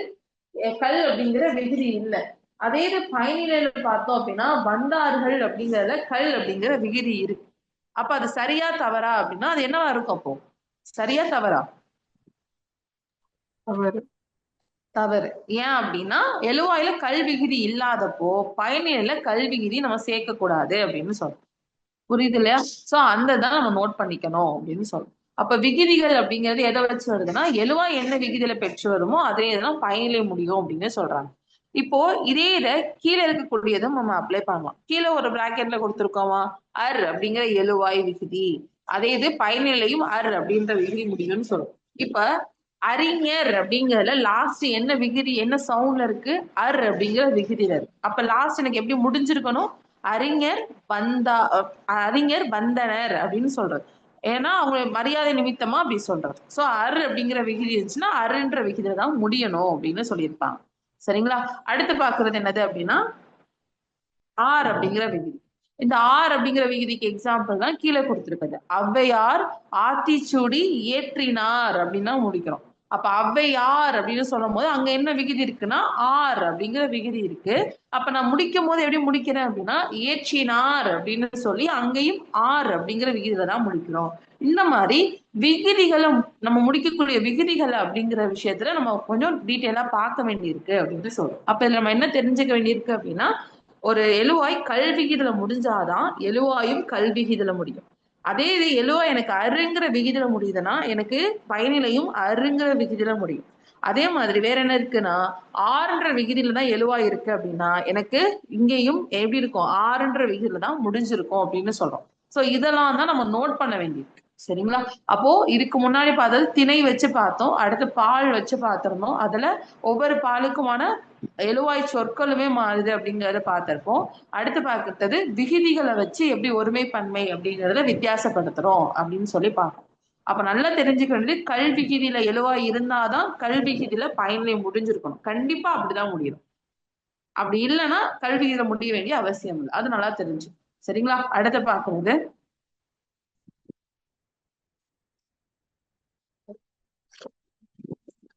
கல் அப்படிங்கிற விகுதி இல்லை. அதே இது பயனிலையில பார்த்தோம் அப்படின்னா வந்தார்கள் அப்படிங்கறதுல கல் அப்படிங்கிற விகுதி இருக்கு. அப்ப அது சரியா தவறா அப்படின்னா அது என்னவா இருக்கும்? அப்போ சரியா தவறா? தவறு. தவறு. ஏன் அப்படின்னா எழுவாயில கல் விகுதி இல்லாதப்போ பயனிலையில கல் விகுதி நம்ம சேர்க்க கூடாது அப்படின்னு சொல்றோம். புரியுது இல்லையா? சோ அந்த தான் நம்ம நோட் பண்ணிக்கணும் அப்படின்னு சொல்றோம். அப்ப விகுதிகள் அப்படிங்கிறது எதை வச்சு வருதுன்னா எழுவாய் என்ன விகுதியில பெற்று வருமோ அதே இதெல்லாம் பயனிலை முடியும் அப்படின்னு சொல்றாங்க. இப்போ இதே இதை கீழே இருக்கக்கூடியதும் நம்ம அப்ளை பண்ணலாம். கீழே ஒரு பிராக்கெட்ல கொடுத்துருக்கோமா அர் அப்படிங்கிற எழுவாய் விகுதி. அதே இது பயனிலையும் அர் அப்படின்ற விகுதி முடியும்னு சொல்லுவோம். இப்ப அறிஞர் அப்படிங்கறதுல லாஸ்ட் என்ன விகுதி என்ன சவுண்ட்ல இருக்கு? அர் அப்படிங்கிற விகுதியில இருக்கு. அப்ப லாஸ்ட் எனக்கு எப்படி முடிஞ்சிருக்கணும்? அறிஞர் வந்தா அறிஞர் வந்தனர் அப்படின்னு சொல்றது. ஏன்னா அவங்க மரியாதை நிமித்தமா அப்படி சொல்றது. சோ அர் அப்படிங்கிற விகுதி இருந்துச்சுன்னா அருன்ற விகுதியில தான் முடியணும் அப்படின்னு சொல்லியிருப்பாங்க. சரிங்களா? அடுத்து பாக்குறது என்னது அப்படின்னா ஆர் அப்படிங்கிற விகுதி. இந்த ஆர் அப்படிங்கிற விகுதிக்கு எக்ஸாம்பிள் தான் கீழே கொடுத்திருக்குது. ஔவையார் ஆத்திச்சூடி இயற்றினார் அப்படின்னு தான் முடிக்கிறோம். அப்ப ஔவையார் அப்படின்னு சொல்லும் போது அங்க என்ன விகுதி இருக்குன்னா ஆர் அப்படிங்கிற விகுதி இருக்கு. அப்ப நான் முடிக்கும் போது எப்படி முடிக்கிறேன் அப்படின்னா இயற்றினார் அப்படின்னு சொல்லி அங்கேயும் ஆர் அப்படிங்கிற விகுதியில தான் முடிக்கிறோம். இந்த மாதிரி விகுதிகளை நம்ம முடிக்கக்கூடிய விகுதிகள் அப்படிங்கிற விஷயத்துல நம்ம கொஞ்சம் டீட்டெயிலா பார்க்க வேண்டியிருக்கு அப்படின்னு சொல்றோம். அப்ப இதுல நம்ம என்ன தெரிஞ்சுக்க வேண்டியிருக்கு அப்படின்னா ஒரு எழுவாய் கல்விகிதுல முடிஞ்சாதான் எழுவாயும் கல்விகிதுல முடியும். அதே இது எழுவாய் எனக்கு அருங்கிற விகிதில முடியுதுன்னா எனக்கு பயனிலையும் அருங்கிற விகிதில முடியும். அதே மாதிரி வேற என்ன இருக்குன்னா ஆறுன்ற விகிதியில தான் எழுவாய் இருக்கு அப்படின்னா எனக்கு இங்கேயும் எப்படி இருக்கும் ஆறுன்ற விகிதியில தான் முடிஞ்சிருக்கும் அப்படின்னு சொல்றோம். சோ இதெல்லாம் தான் நம்ம நோட் பண்ண வேண்டியிருக்கு. சரிங்களா? அப்போ இதுக்கு முன்னாடி பார்த்தது திணை வச்சு பார்த்தோம், அடுத்து பால் வச்சு பார்த்திருந்தோம். அதுல ஒவ்வொரு பாலுக்குமான எழுவாய் சொற்களுமே மாறுது அப்படிங்கறத பார்த்திருப்போம். அடுத்து பார்க்கறது விகுதிகளை வச்சு எப்படி ஒருமை பன்மை அப்படிங்கறத வித்தியாசப்படுத்துறோம் அப்படின்னு சொல்லி பார்ப்போம். அப்ப நல்லா தெரிஞ்சுக்க வேண்டியது கல்விகிதியில எழுவாய் இருந்தாதான் கல்விகிதியில பயனிலை முடிஞ்சிருக்கணும். கண்டிப்பா அப்படிதான் முடியும். அப்படி இல்லைன்னா கல்விகிதியில முடிய வேண்டிய அவசியம் இல்லை. அது நல்லா தெரிஞ்சு. சரிங்களா? அடுத்து பார்க்கறது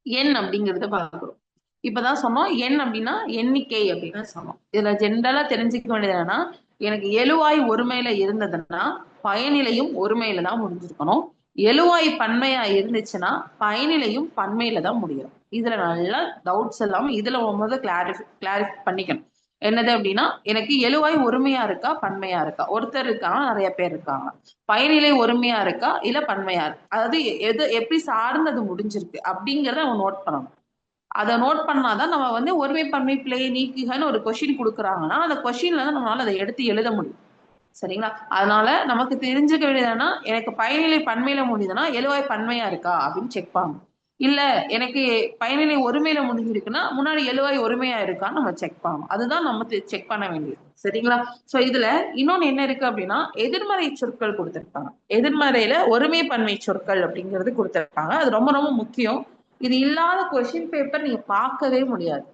எண் அப்படிங்கறத பார்க்கிறோம். இப்பதான் சொன்னோம் எண் அப்படின்னா எண்ணிக்கை அப்படின்னு சொன்னோம். இதுல ஜென்ரலா தெரிஞ்சுக்க வேண்டியது என்னன்னா எனக்கு எழுவாய் ஒருமையில இருந்ததுன்னா பயனிலையும் ஒருமையில தான் முடிஞ்சிருக்கணும். எழுவாய் பன்மையா இருந்துச்சுன்னா பயனிலையும் பன்மையில தான் முடியும். இதுல நல்லா டவுட்ஸ் இல்லாம இதுல முதல்ல கிளாரிஃபை பண்ணிக்கணும். என்னது அப்படின்னா எனக்கு எழுவாய் ஒருமையா இருக்கா பன்மையா இருக்கா, ஒருத்தர் இருக்காங்க நிறைய பேர் இருக்காங்க, பயனிலை ஒருமையா இருக்கா இல்ல பன்மையா இருக்கு, அதாவது எது எப்படி சார்ந்தது முடிஞ்சிருக்கு அப்படிங்கறத அவங்க நோட் பண்ணணும். அதை நோட் பண்ணாதான் நம்ம வந்து ஒருமை பன்மை பிழை நீக்குகன்னு ஒரு கொஸ்டின் கொடுக்குறாங்கன்னா அந்த கொஸ்டின்ல தான் நம்மளால அதை எடுத்து எழுத முடியும். சரிங்களா? அதனால நமக்கு தெரிஞ்சுக்க வேண்டியதுன்னா எனக்கு பயனிலை பன்மையில முடியுதுன்னா எழுவாய் பன்மையா இருக்கா அப்படின்னு செக் பண்ணணும். இல்ல எனக்கு பயனிலை ஒருமையில முடிஞ்சிருக்குன்னா முன்னாடி எழுவாய் ஒருமையா இருக்கான்னு நம்ம செக் பண்ணணும். அதுதான் நம்ம செக் பண்ண வேண்டியது. சரிங்களா? சோ இதுல இன்னொன்னு என்ன இருக்கு அப்படின்னா எதிர்மறை சொற்கள் கொடுத்திருக்காங்க. எதிர்மறையில ஒருமை பன்மை சொற்கள் அப்படிங்கிறது கொடுத்திருக்காங்க. அது ரொம்ப ரொம்ப முக்கியம். இது இல்லாத கொஸ்டின் பேப்பர் நீங்க பார்க்கவே முடியாது.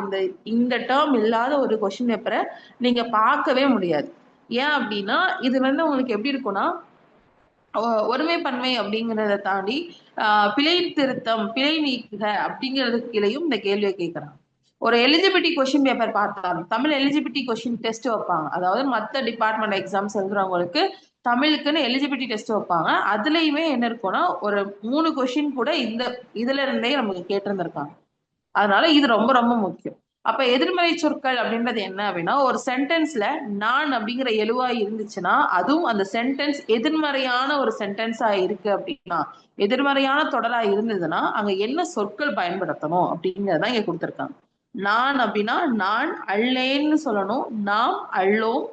இந்த இந்த டேர்ம் இல்லாத ஒரு கொஸ்டின் பேப்பரை நீங்க பார்க்கவே முடியாது. ஏன் அப்படின்னா இது வந்து உங்களுக்கு எப்படி இருக்கும்னா ஒருமை பன்மை அப்படிங்கிறத தாண்டி பிழை திருத்தம் பிழை நீக்குக அப்படிங்கிறதுக்கு கீழேயும் இந்த கேள்வியை கேட்கறாங்க. ஒரு எலிஜிபிலிட்டி கொஸ்டின் பேப்பர் பார்த்தாலும் தமிழ் எலிஜிபிலிட்டி கொஸ்டின் டெஸ்ட் வைப்பாங்க. அதாவது மற்ற டிபார்ட்மெண்ட் எக்ஸாம்ஸ் எழுதுறவங்களுக்கு தமிழுக்குன்னு எலிஜிபிலிட்டி டெஸ்ட் வைப்பாங்க. அதுலயுமே என்ன இருக்கும்னா ஒரு 3 கொஸ்டின் கூட இதுல இருந்தே நமக்கு கேட்டிருந்திருக்காங்க. அதனால இது ரொம்ப ரொம்ப முக்கியம். அப்ப எதிர்மறை சொற்கள் அப்படின்றது என்ன அப்படின்னா ஒரு சென்டென்ஸ்ல நான் அப்படிங்கிற எழுவாய் இருந்துச்சுன்னா அதுவும் அந்த சென்டென்ஸ் எதிர்மறையான ஒரு சென்டென்ஸா இருக்கு அப்படின்னா எதிர்மறையான தொடரா இருந்ததுன்னா அங்க என்ன சொற்கள் பயன்படுத்தணும் அப்படிங்கறதான் இங்க கொடுத்திருக்காங்க. நான் அப்படின்னா நான் அல்லேன்னு சொல்லணும், நாம் அல்லோம்,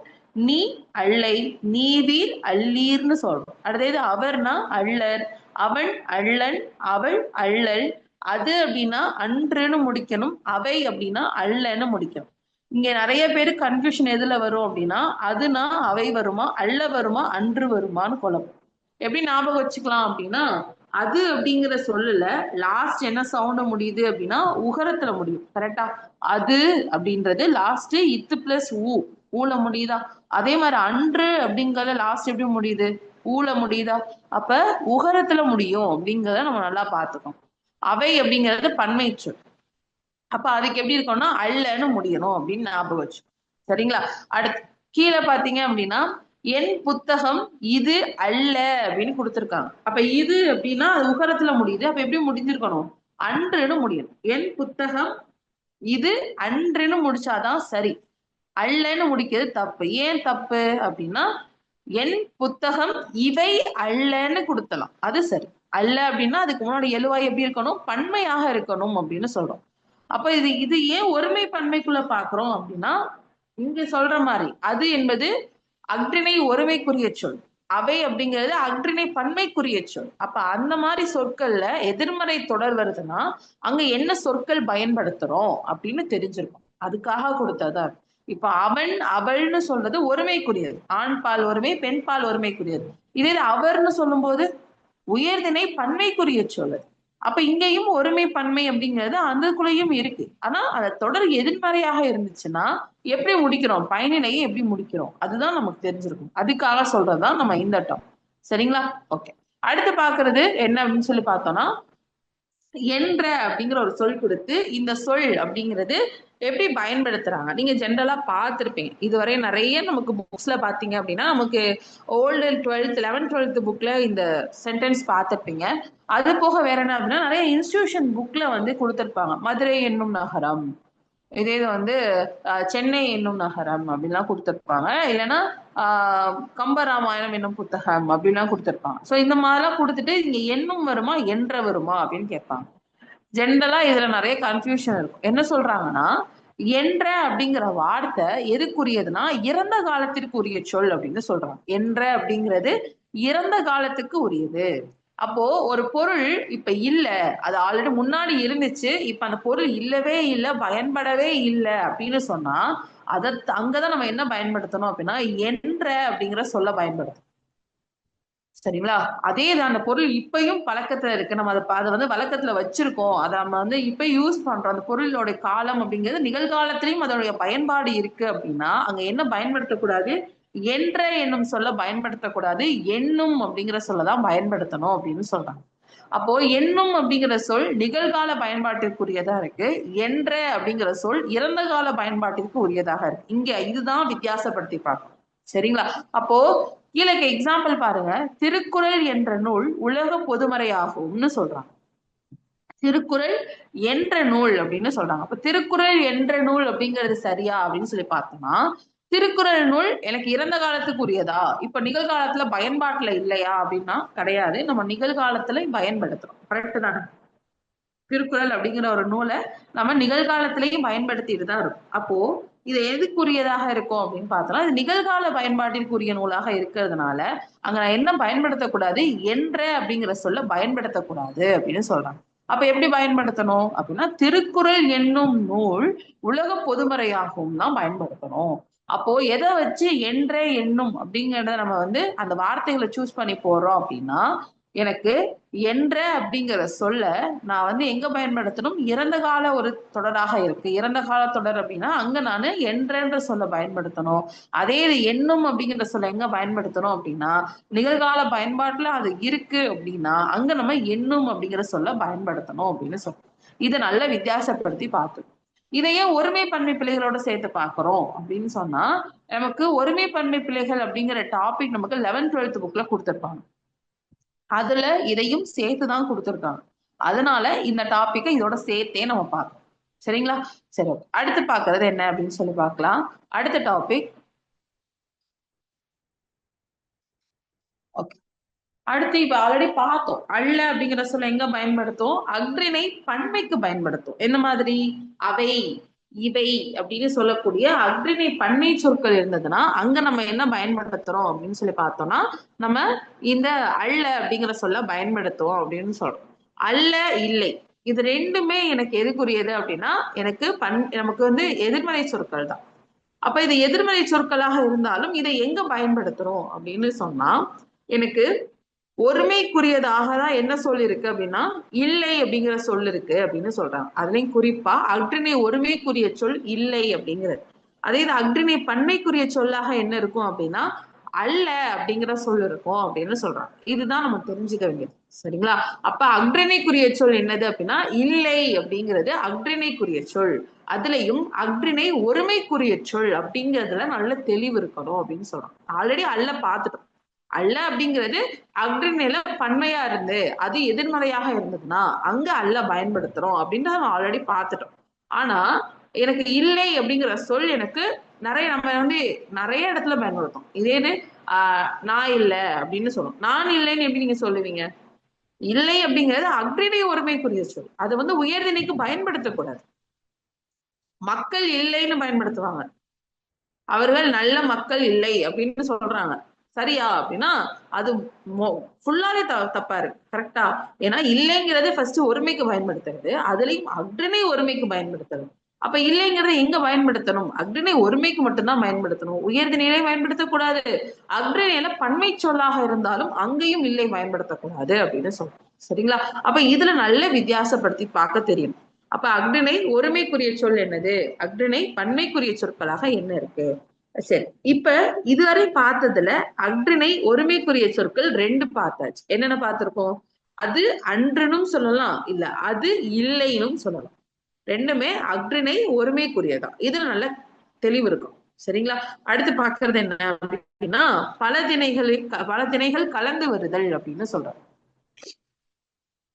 நீ அல்லை, நீவீர் அல்லீர்னு சொல்லணும். அடுத்தது அவர்னா அல்லர், அவன் அல்லன், அவள் அல்லல், அது அப்படின்னா அன்றுன்னு முடிக்கணும், அவை அப்படின்னா அல்லன்னு முடிக்கணும். இங்க நிறைய பேரு கன்ஃபியூஷன் எதுல வரும் அப்படின்னா அதுனா அவை வருமா அல்ல வருமா அன்று வருமான்னு குழப்பம். எப்படி ஞாபகம் வச்சுக்கலாம் அப்படின்னா அது அப்படிங்கிற சொல்லல லாஸ்ட் என்ன சவுண்ட் முடியுது அப்படின்னா உகரத்துல முடியும். கரெக்டா? அது அப்படின்றது லாஸ்ட் இத்து பிளஸ் ஊல முடியுதா? அதே மாதிரி அன்று அப்படிங்கறத லாஸ்ட் எப்படி முடியுது? ஊல முடியுதா? அப்ப உகரத்துல முடியும் அப்படிங்கறத நம்ம நல்லா பார்த்துக்கணும். அவை அப்படிங்கிறது பன்மை சொல். அப்ப அதுக்கு எப்படி இருக்கும்னா அல்லன்னு முடியணும் அப்படின்னு ஞாபகம் வச்சு. சரிங்களா? அடுத்து கீழே பாத்தீங்க அப்படின்னா என் புத்தகம் இது அல்ல அப்படின்னு கொடுத்திருக்காங்க. அப்ப இது அப்படின்னா அது உகரத்துல முடியுது. அப்ப எப்படி முடிஞ்சிருக்கணும்? அன்றுன்னு முடியணும். என் புத்தகம் இது அன்றுன்னு முடிச்சாதான் சரி. அல்லன்னு முடிக்கிறது தப்பு. ஏன் தப்பு அப்படின்னா என் புத்தகம் இவை அல்லன்னு கொடுத்தலாம், அது சரி. அல்ல அப்படின்னா அதுக்கு முன்னாடி எழுவாய் எப்படி இருக்கணும்? பன்மையாக இருக்கணும் அப்படின்னு சொல்றோம். அப்ப இது இது ஏன் ஒருமை பன்மைக்குள்ள பாக்குறோம் அப்படின்னா இங்க சொல்ற மாதிரி அது என்பது அஃறிணை ஒருமைக்குரிய சொல், அவை அப்படிங்கிறது அஃறிணை பன்மைக்குரிய சொல். அப்ப அந்த மாதிரி சொற்கள்ல எதிர்மறை தொடர் வருதுன்னா அங்க என்ன சொற்கள் பயன்படுத்துறோம் அப்படின்னு தெரிஞ்சிருக்கும். அதுக்காக கொடுத்ததா. இப்ப அவன் அவள்னு சொல்றது ஒருமைக்குரியது, ஆண் பால் ஒருமை பெண் பால் ஒருமைக்குரியது. இதே அவர்னு சொல்லும் போது உயர்திணை பன்மைக்குரிய சொல். அப்ப இங்கேயும் ஒருமை பன்மை அப்படிங்கிறது அதுக்குள்ளேயும் இருக்கு. ஆனா அந்த தொடர் எதிர்மறையாக இருந்துச்சுன்னா எப்படி முடிக்கிறோம், பயனிலையை எப்படி முடிக்கிறோம், அதுதான் நமக்கு தெரிஞ்சிருக்கும். அதுக்காக சொல்றதுதான் நம்ம இந்த டம். சரிங்களா? ஓகே. அடுத்து பாக்குறது என்ன அப்படின்னு சொல்லி பார்த்தோம்னா, என்ற அப்படிங்கிற ஒரு சொல் கொடுத்து இந்த சொல் அப்படிங்கிறது எப்படி பயன்படுத்துறாங்க. நீங்க ஜென்ரலா பார்த்திருப்பீங்க இதுவரை நிறைய நமக்கு புக்ஸ்ல பாத்தீங்க அப்படின்னா, நமக்கு ஓல்டு 12th 11th 12th புக்ல இந்த சென்டென்ஸ் பார்த்திருப்பீங்க. அது போக வேற என்ன அப்படின்னா, நிறைய இன்ஸ்டிடியூஷன் புக்ல வந்து கொடுத்திருப்பாங்க. மதுரை என்னும் நகரம், இதே இது வந்து சென்னை என்னும் நகரம் அப்படின்லாம் கொடுத்திருப்பாங்க. இல்லைன்னா கம்பராமாயணம் என்னும் புத்தகம் அப்படின்லாம் கொடுத்திருப்பாங்க. ஸோ இந்த மாதிரிலாம் கொடுத்துட்டு இங்க எண்ணும் வருமா என்ற வருமா அப்படின்னு கேட்பாங்க. ஜென்ரலா இதுல நிறைய கன்ஃபியூஷன் இருக்கும். என்ன சொல்றாங்கன்னா, என்ற அப்படிங்கிற வார்த்தை எதுக்குரியதுன்னா இறந்த காலத்திற்கு உரிய சொல் அப்படின்னு சொல்றாங்க. என்ற அப்படிங்கிறது இறந்த காலத்துக்கு உரியது. அப்போ ஒரு பொருள் இப்ப இல்ல, அது ஆல்ரெடி முன்னாடி இருந்துச்சு, இப்ப அந்த பொருள் இல்லவே இல்ல, பயன்படவே இல்ல அப்படின்னு சொன்னா அத அங்கதான் நம்ம என்ன பயன்படுத்தணும் அப்படின்னா என்ற அப்படிங்கிற சொல்ல பயன்படுத்தணும். சரிங்களா? அதேதான் அந்த பொருள் இப்பயும் பழக்கத்துல இருக்கு. நம்ம அதை வந்து வழக்கத்துல வச்சிருக்கோம். அதை நம்ம வந்து இப்ப யூஸ் பண்றோம். அந்த பொருளோட காலம் அப்படிங்கிறது நிகழ்காலத்திலயும் அதோடைய பயன்பாடு இருக்கு அப்படின்னா, அங்க என்ன பயன்படுத்தக்கூடாது? என்ற என்னும் சொல்ல பயன்படுத்தக்கூடாது. எண்ணும் அப்படிங்கிற சொல்லதான் பயன்படுத்தணும் அப்படின்னு சொல்றாங்க. அப்போ எண்ணும் அப்படிங்கிற சொல் நிகழ்கால பயன்பாட்டிற்குரியதா இருக்கு. என்ற அப்படிங்கிற சொல் இறந்த கால பயன்பாட்டிற்கு உரியதாக இருக்கு. இங்க இதுதான் வித்தியாசப்படுத்தி பார்க்கணும். சரிங்களா? அப்போ கீழே எக்ஸாம்பிள் பாருங்க. திருக்குறள் என்ற நூல் உலக பொதுமறையாகும்னு சொல்றாங்க. திருக்குறள் என்ற நூல் அப்படின்னு சொல்றாங்க. அப்ப திருக்குறள் என்ற நூல் அப்படிங்கிறது சரியா அப்படின்னு சொல்லி பார்த்தோம்னா, திருக்குறள் நூல் எனக்கு இறந்த காலத்துக்கு உரியதா, இப்ப நிகழ்காலத்துல பயன்பாட்டுல இல்லையா அப்படின்னா கிடையாது. நம்ம நிகழ்காலத்துல பயன்படுத்துறோம். கரெக்ட் தானே? திருக்குறள் அப்படிங்கிற ஒரு நூலை நம்ம நிகழ்காலத்திலையும் பயன்படுத்திட்டு தான் இருக்கும். அப்போ இது எதுக்குரியதாக இருக்கும் அப்படின்னு பார்த்தோம்னா, இது நிகழ்கால பயன்பாட்டிற்குரிய நூலாக இருக்கிறதுனால அங்க நான் என்ன பயன்படுத்தக்கூடாது, என்ற அப்படிங்கிற சொல்ல பயன்படுத்தக்கூடாது அப்படின்னு சொல்றாங்க. அப்ப எப்படி பயன்படுத்தணும் அப்படின்னா, திருக்குறள் என்னும் நூல் உலக பொதுமறையாகவும் தான் பயன்படுத்தணும். அப்போ எதை வச்சு என்ற எண்ணும் அப்படிங்கிறத நம்ம வந்து அந்த வார்த்தைகளை சூஸ் பண்ணி போடுறோம் அப்படின்னா, எனக்கு என்ற அப்படிங்கிற சொல்ல நான் வந்து எங்க பயன்படுத்தணும், இறந்த கால ஒரு தொடராக இருக்கு. இறந்த கால தொடர் அப்படின்னா அங்க நான் என்ற சொல்ல பயன்படுத்தணும். அதே இது எண்ணும் அப்படிங்கிற சொல்ல எங்க பயன்படுத்தணும் அப்படின்னா, நிகழ்கால பயன்பாட்டுல அது இருக்கு அப்படின்னா அங்க நம்ம எண்ணும் அப்படிங்கிற சொல்ல பயன்படுத்தணும் அப்படின்னு சொல்றோம். இதை நல்லா வித்தியாசப்படுத்தி பார்த்தோம். இதையே ஒருமை பன்மை பிழைகளோட சேர்த்து பார்க்கிறோம் அப்படின்னு சொன்னா, நமக்கு ஒருமை பன்மை பிழைகள் அப்படிங்கிற டாபிக் நமக்கு 11th 12th புக்ல கொடுத்திருப்பாங்க. அதுல இதையும் சேர்த்துதான் கொடுத்திருக்காங்க. அதனால இந்த டாபிக்கை இதோட சேர்த்தே நம்ம பார்க்கணும். சரிங்களா? சரி, ஓகே. அடுத்து பார்க்கிறது என்ன அப்படின்னு சொல்லி பார்க்கலாம். அடுத்த டாபிக். ஓகே. அடுத்து இப்ப ஆல்ரெடி பார்த்தோம். அல்ல அப்படிங்கிற சொல்ல எங்க பயன்படுத்தும், அஃறிணை பன்மைக்கு பயன்படுத்தும். என்ன மாதிரி? அவை, இவை அப்படின்னு சொல்லக்கூடிய அஃறிணை பன்மை சொற்கள் இருந்ததுன்னா அங்க நம்ம என்ன பயன்படுத்துறோம் அப்படின்னு சொல்லி பார்த்தோம்னா, நம்ம இந்த அல்ல அப்படிங்கிற சொல்ல பயன்படுத்துவோம் அப்படின்னு சொல்றோம். அல்ல, இல்லை, இது ரெண்டுமே எனக்கு எதுக்குரியது அப்படின்னா, எனக்கு நமக்கு வந்து எதிர்மறை சொற்கள் தான். அப்ப இது எதிர்மறை சொற்களாக இருந்தாலும் இதை எங்க பயன்படுத்துறோம் அப்படின்னு சொன்னா, எனக்கு ஒருமைக்குரியதாக தான் என்ன சொல் இருக்கு அப்படின்னா, இல்லை அப்படிங்கிற சொல் இருக்கு அப்படின்னு சொல்றாங்க. அதுலயும் குறிப்பா அஃறிணை ஒருமைக்குரிய சொல் இல்லை அப்படிங்கிறது. அதே இது அஃறிணை பன்மைக்குரிய சொல்லாக என்ன இருக்கும் அப்படின்னா, அல்ல அப்படிங்கிற சொல் இருக்கும் அப்படின்னு சொல்றாங்க. இதுதான் நம்ம தெரிஞ்சுக்க வேண்டியது. சரிங்களா? அப்ப அஃறிணைக்குரிய சொல் என்னது அப்படின்னா, இல்லை அப்படிங்கிறது அஃறிணைக்குரிய சொல். அதுலயும் அஃறிணை ஒருமைக்குரிய சொல் அப்படிங்கிறதுல நல்ல தெளிவு இருக்கணும் அப்படின்னு சொல்றோம். ஆல்ரெடி அல்ல பார்த்துட்டோம். அல்ல அப்படிங்கிறது அஃறிணையில பன்மையா இருந்து அது எதிர்மறையாக இருந்ததுன்னா அங்க அல்ல பயன்படுத்துறோம் அப்படின்னு நம்ம ஆல்ரெடி பார்த்துட்டோம். ஆனா எனக்கு இல்லை அப்படிங்கிற சொல் எனக்கு நம்ம வந்து நிறைய இடத்துல பயன்படுத்தும். இதேன்னு நான் இல்லை அப்படின்னு சொல்லுவோம். நான் இல்லைன்னு எப்படி நீங்க சொல்லுவீங்க? இல்லை அப்படிங்கிறது அஃறிணை ஒருமைக்குரிய சொல். அது வந்து உயர்திணைக்கு பயன்படுத்தக்கூடாது. மக்கள் இல்லைன்னு பயன்படுத்துவாங்க. அவர்கள் நல்ல மக்கள் இல்லை அப்படின்னு சொல்றாங்க. சரியா அப்படின்னா அது ஃபுல்லாவே தப்பா இருக்கு. கரெக்டா? ஏன்னா இல்லைங்கிறது ஃபர்ஸ்ட் ஒருமைக்கு பயன்படுத்துறது, அதுலயும் அஃறிணை ஒருமைக்கு பயன்படுத்துறது. அப்ப இல்லைங்கிறத எங்க பயன்படுத்தணும்? அஃறிணை ஒருமைக்கு மட்டும்தான் பயன்படுத்தணும். உயர்திணையிலே பயன்படுத்தக்கூடாது. அஃறிணையில பன்மை சொல்லாக இருந்தாலும் அங்கேயும் இல்லை பயன்படுத்தக்கூடாது அப்படின்னு சொல்றோம். சரிங்களா? அப்ப இதுல நல்ல வித்தியாசப்படுத்தி பார்க்க தெரியும். அப்ப அஃறிணை ஒருமைக்குரிய சொல் என்னது, அஃறிணை பன்மைக்குரிய சொற்களாக என்ன இருக்கு. சரி, இப்ப இதுவரை பார்த்ததுல அஃறிணை ஒருமைக்குரிய சொற்கள் 2 பார்த்தாச்சு. என்னென்ன பார்த்திருக்கோம்? அது அன்றுனும் சொல்லலாம், இல்ல அது இல்லைனும் சொல்லலாம். ரெண்டுமே அஃறிணை ஒருமைக்குரியதான். இதுல நல்ல தெளிவு இருக்கும். சரிங்களா? அடுத்து பார்க்கறது என்ன அப்படின்னா, பல திணைகள் கலந்து வருதல் அப்படின்னு சொல்றோம்.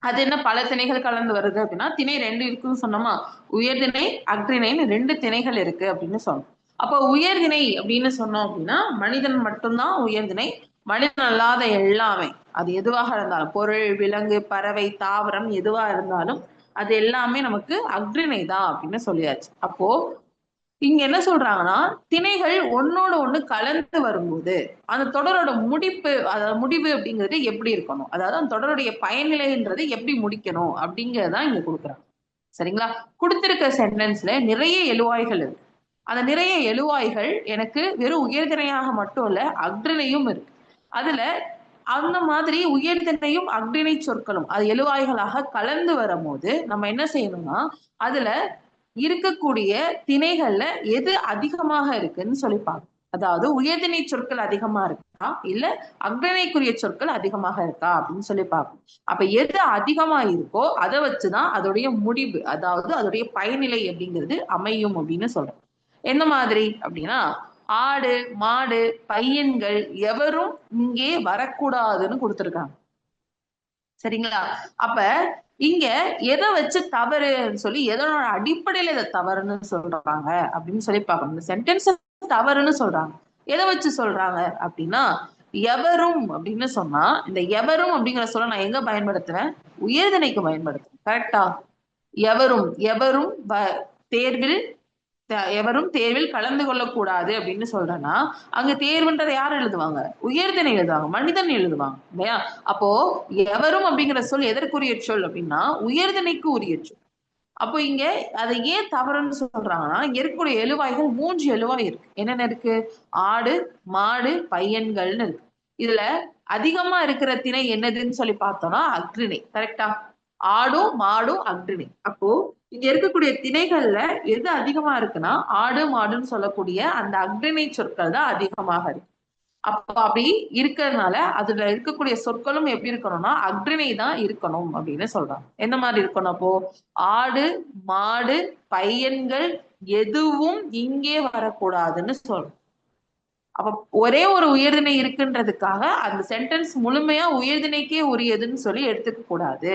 அது என்ன பல திணைகள் கலந்து வருது அப்படின்னா, திணை 2 இருக்குன்னு சொன்னோமா, உயர்திணை அஃறிணைன்னு 2 திணைகள் இருக்கு அப்படின்னு சொன்னோம். அப்போ உயர்திணை அப்படின்னு சொன்னோம் அப்படின்னா, மனிதன் மட்டும்தான் உயர்திணை. மனிதன் அல்லாத எல்லாமே, அது எதுவாக இருந்தாலும், பொருள், விலங்கு, பறவை, தாவரம் எதுவா இருந்தாலும் அது எல்லாமே நமக்கு அஃறிணை தான் அப்படின்னு சொல்லியாச்சு. அப்போ இங்க என்ன சொல்றாங்கன்னா, திணைகள் ஒன்னோட ஒண்ணு கலந்து வரும்போது அந்த தொடரோட அதாவது முடிவு அப்படிங்கிறது எப்படி இருக்கணும், அதாவது அந்த தொடருடைய பயனிலைன்றது எப்படி முடிக்கணும் அப்படிங்கறதான் இங்க கொடுக்குறாங்க. சரிங்களா? கொடுத்திருக்க சென்டென்ஸ்ல நிறைய எழுவாய்கள் இருக்கு. அந்த நிறைய எழுவாய்கள் எனக்கு வெறும் உயர்திணையாக மட்டும் இல்ல, அஃறிணையும் இருக்கு. அதுல அந்த மாதிரி உயர்திணையும் அஃறிணை சொற்களும் அது எழுவாய்களாக கலந்து வரும்போது நம்ம என்ன செய்யணும்னா, அதுல இருக்கக்கூடிய திணைகள்ல எது அதிகமாக இருக்குன்னு சொல்லி பார்க்கணும். அதாவது உயர்திணை சொற்கள் அதிகமா இருக்கா, இல்ல அஃறிணைக்குரிய சொற்கள் அதிகமாக இருக்கா அப்படின்னு சொல்லி பார்க்கணும். அப்ப எது அதிகமா இருக்கோ அதை வச்சுதான் அதோடைய முடிவு, அதாவது அதோடைய பயனிலை அப்படிங்கிறது அமையும் அப்படின்னு சொல்றோம். என்ன மாதிரி அப்படின்னா, ஆடு, மாடு, பையன்கள் எவரும் இங்கே வரக்கூடாதுன்னு கொடுத்திருக்காங்க. சரிங்களா? அப்ப இங்க எதை வச்சு தவறுன்னு சொல்லி எதனோட அடிப்படையில இதை தவறுன்னு சொல்றாங்க அப்படின்னு சொல்லி பார்க்கணும். இந்த சென்டென்ஸ் தவறுன்னு சொல்றாங்க, எதை வச்சு சொல்றாங்க அப்படின்னா, எவரும் அப்படின்னு சொன்னா, இந்த எவரும் அப்படிங்கிற சொல்ல நான் எங்க பயன்படுத்துறேன், உயர்திணைக்கு பயன்படுத்துறேன். கரெக்டா? எவரும் எவரும் தேர்வில் எவரும் தேர்வில் கலந்து கொள்ளக்கூடாது அப்படின்னு சொல்றேன்னா, அங்க தேர்வுன்றதை யார் எழுதுவாங்க, உயர்திணை எழுதுவாங்க, மனிதன் எழுதுவாங்க இல்லையா? அப்போ எவரும் அப்படிங்கிற சொல் எதற்குரிய சொல் அப்படின்னா, உயர்திணைக்கு உரிய சொல். அப்போ இங்க அதை ஏன் தவறுன்னு சொல்றாங்கன்னா, இங்க இருக்கக்கூடிய எழுவாய்கள் 3 எழுவாய் இருக்கு. என்னென்ன இருக்கு? ஆடு, மாடு, பையன்கள்னு இருக்கு. இதுல அதிகமா இருக்கிற திணை என்னதுன்னு சொல்லி பார்த்தோம்னா அஃறிணை. கரெக்டா? ஆடும் மாடும் அஃறிணை. அப்போ இங்க இருக்கக்கூடிய திணைகள்ல எது அதிகமா இருக்குன்னா, ஆடு மாடுன்னு சொல்லக்கூடிய அந்த அஃறிணை சொற்கள் தான் அதிகமாக இருக்கு. அப்ப அப்படி இருக்கிறதுனால அதுல இருக்கக்கூடிய சொற்களும் எப்படி இருக்கணும்னா அஃறிணை தான் இருக்கணும் அப்படின்னு சொல்றாங்க. என்ன மாதிரி இருக்கணும் அப்போ? ஆடு, மாடு, பையன்கள் எதுவும் இங்கே வரக்கூடாதுன்னு சொல்றோம். அப்ப ஒரே ஒரு உயர்திணை இருக்குன்றதுக்காக அந்த சென்டென்ஸ் முழுமையா உயர்திணைக்கே உரியதுன்னு சொல்லி எடுத்துக்க கூடாது.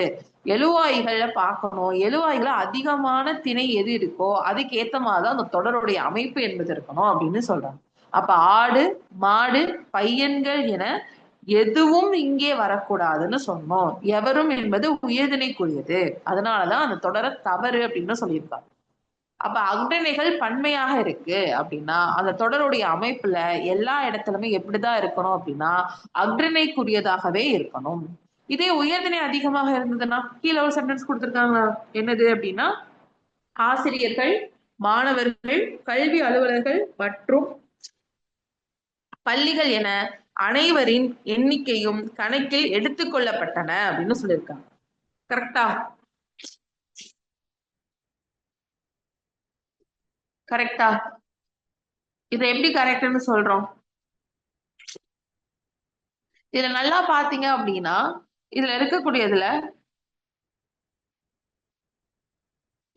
எழுவாய்களை பார்க்கணும். எழுவாய்களை அதிகமான திணை எது இருக்கோ அதுக்கு ஏத்த மாதிரிதான் அந்த தொடருடைய அமைப்பு என்பது இருக்கணும் அப்படின்னு சொல்றாங்க. அப்ப ஆடு, மாடு, பையன்கள் என எதுவும் இங்கே வரக்கூடாதுன்னு சொன்னோம். எவரும் என்பது உயர்திணைக்குரியது. அதனாலதான் அந்த தொடர தவறு அப்படின்னு சொல்லியிருக்காங்க. அப்ப அஃறிணைகள் பன்மையாக இருக்கு அப்படின்னா அந்த தொடருடைய அமைப்புல எல்லா இடத்துலயுமே எப்படிதான் இருக்கணும் அப்படின்னா அஃறிணைக்குரியதாகவே இருக்கணும். இதே உயர்திணை அதிகமாக இருந்ததுன்னா கீழே ஒரு சென்டென்ஸ் கொடுத்திருக்காங்க, என்னது அப்படின்னா, ஆசிரியர்கள், மாணவர்கள், கல்வி அலுவலர்கள் மற்றும் பள்ளிகள் என அனைவரின் எண்ணிக்கையும் கணக்கில் எடுத்துக்கொள்ளப்பட்டன அப்படின்னு சொல்லியிருக்காங்க. கரெக்டா? கரெக்டா? இதை எப்படி கரெக்ட்னு சொல்றோம்? இதுல நல்லா பாத்தீங்க அப்படின்னா, இதுல இருக்கக்கூடியதுல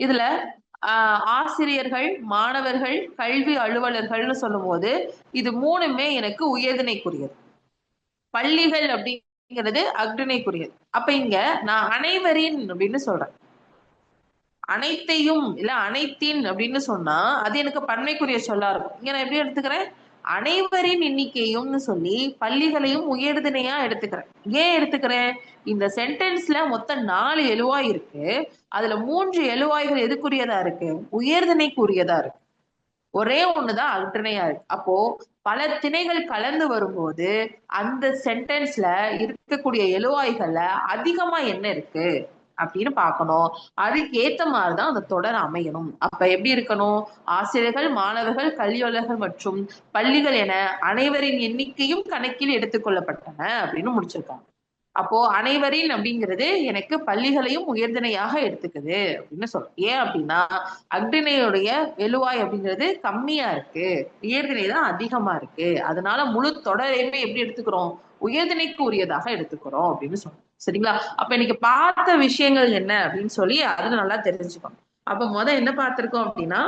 இதுல ஆசிரியர்கள், மாணவர்கள், கல்வி அலுவலர்கள்னு சொல்லும் போது இது 3மே எனக்கு உயர்திணைக்குரியது. பள்ளிகள் அப்படிங்கிறது அஃறிணைக்குரியது. அப்ப இங்க நான் அனைவரின் அப்படின்னு சொல்றேன். அனைத்தையும் இல்ல அனைத்தின் அப்படின்னு சொன்னா அது எனக்கு பன்மைக்குரிய சொல்லா இருக்கும். இங்க நான் எப்படி எடுத்துக்கிறேன், அனைவரின் எண்ணிக்கையும்னு சொல்லி பள்ளிகளையும் உயர்திணையா எடுத்துக்கிறேன். ஏன் எடுத்துக்கிறேன், இந்த சென்டென்ஸ்ல மொத்தம் 4 எழுவாய் இருக்கு. அதுல 3 எழுவாய்கள் எதுக்குரியதா இருக்கு, உயர்திணைக்குரியதா இருக்கு. ஒரே ஒண்ணுதான் அல்டர்னையா இருக்கு. அப்போ பல திணைகள் கலந்து வரும்போது அந்த சென்டென்ஸ்ல இருக்கக்கூடிய எழுவாய்கள்ல அதிகமா என்ன இருக்கு அப்படின்னு பார்க்கணும். அதுக்கு ஏத்த மாதிரிதான் அந்த தொடர் அமையணும். அப்ப எப்படி இருக்கணும், ஆசிரியர்கள், மாணவர்கள், கல்வியாளர்கள் மற்றும் பள்ளிகள் என அனைவரின் எண்ணிக்கையும் கணக்கில் எடுத்துக்கொள்ளப்பட்டன அப்படின்னு முடிச்சிருக்காங்க. அப்போ அனைவரின் அப்படிங்கிறது எனக்கு பள்ளிகளையும் உயர்திணையாக எடுத்துக்குது அப்படின்னு சொல்றோம். ஏன் அப்படின்னா அக்னியுடைய வெளுவாய் அப்படிங்கிறது கம்மியா இருக்கு, உயர்திணை தான் அதிகமா இருக்கு. அதனால முழு தொடரையுமே எப்படி எடுத்துக்கிறோம், உயர்திணைக்கு உரியதாக எடுத்துக்கிறோம் அப்படின்னு சொல்றோம். சரிங்களா? அப்ப இன்னைக்கு பார்த்த விஷயங்கள் என்ன அப்படின்னு சொல்லி அதுல நல்லா தெரிஞ்சுக்கணும். அப்ப என்ன பார்த்திருக்கோம் அப்படின்னா,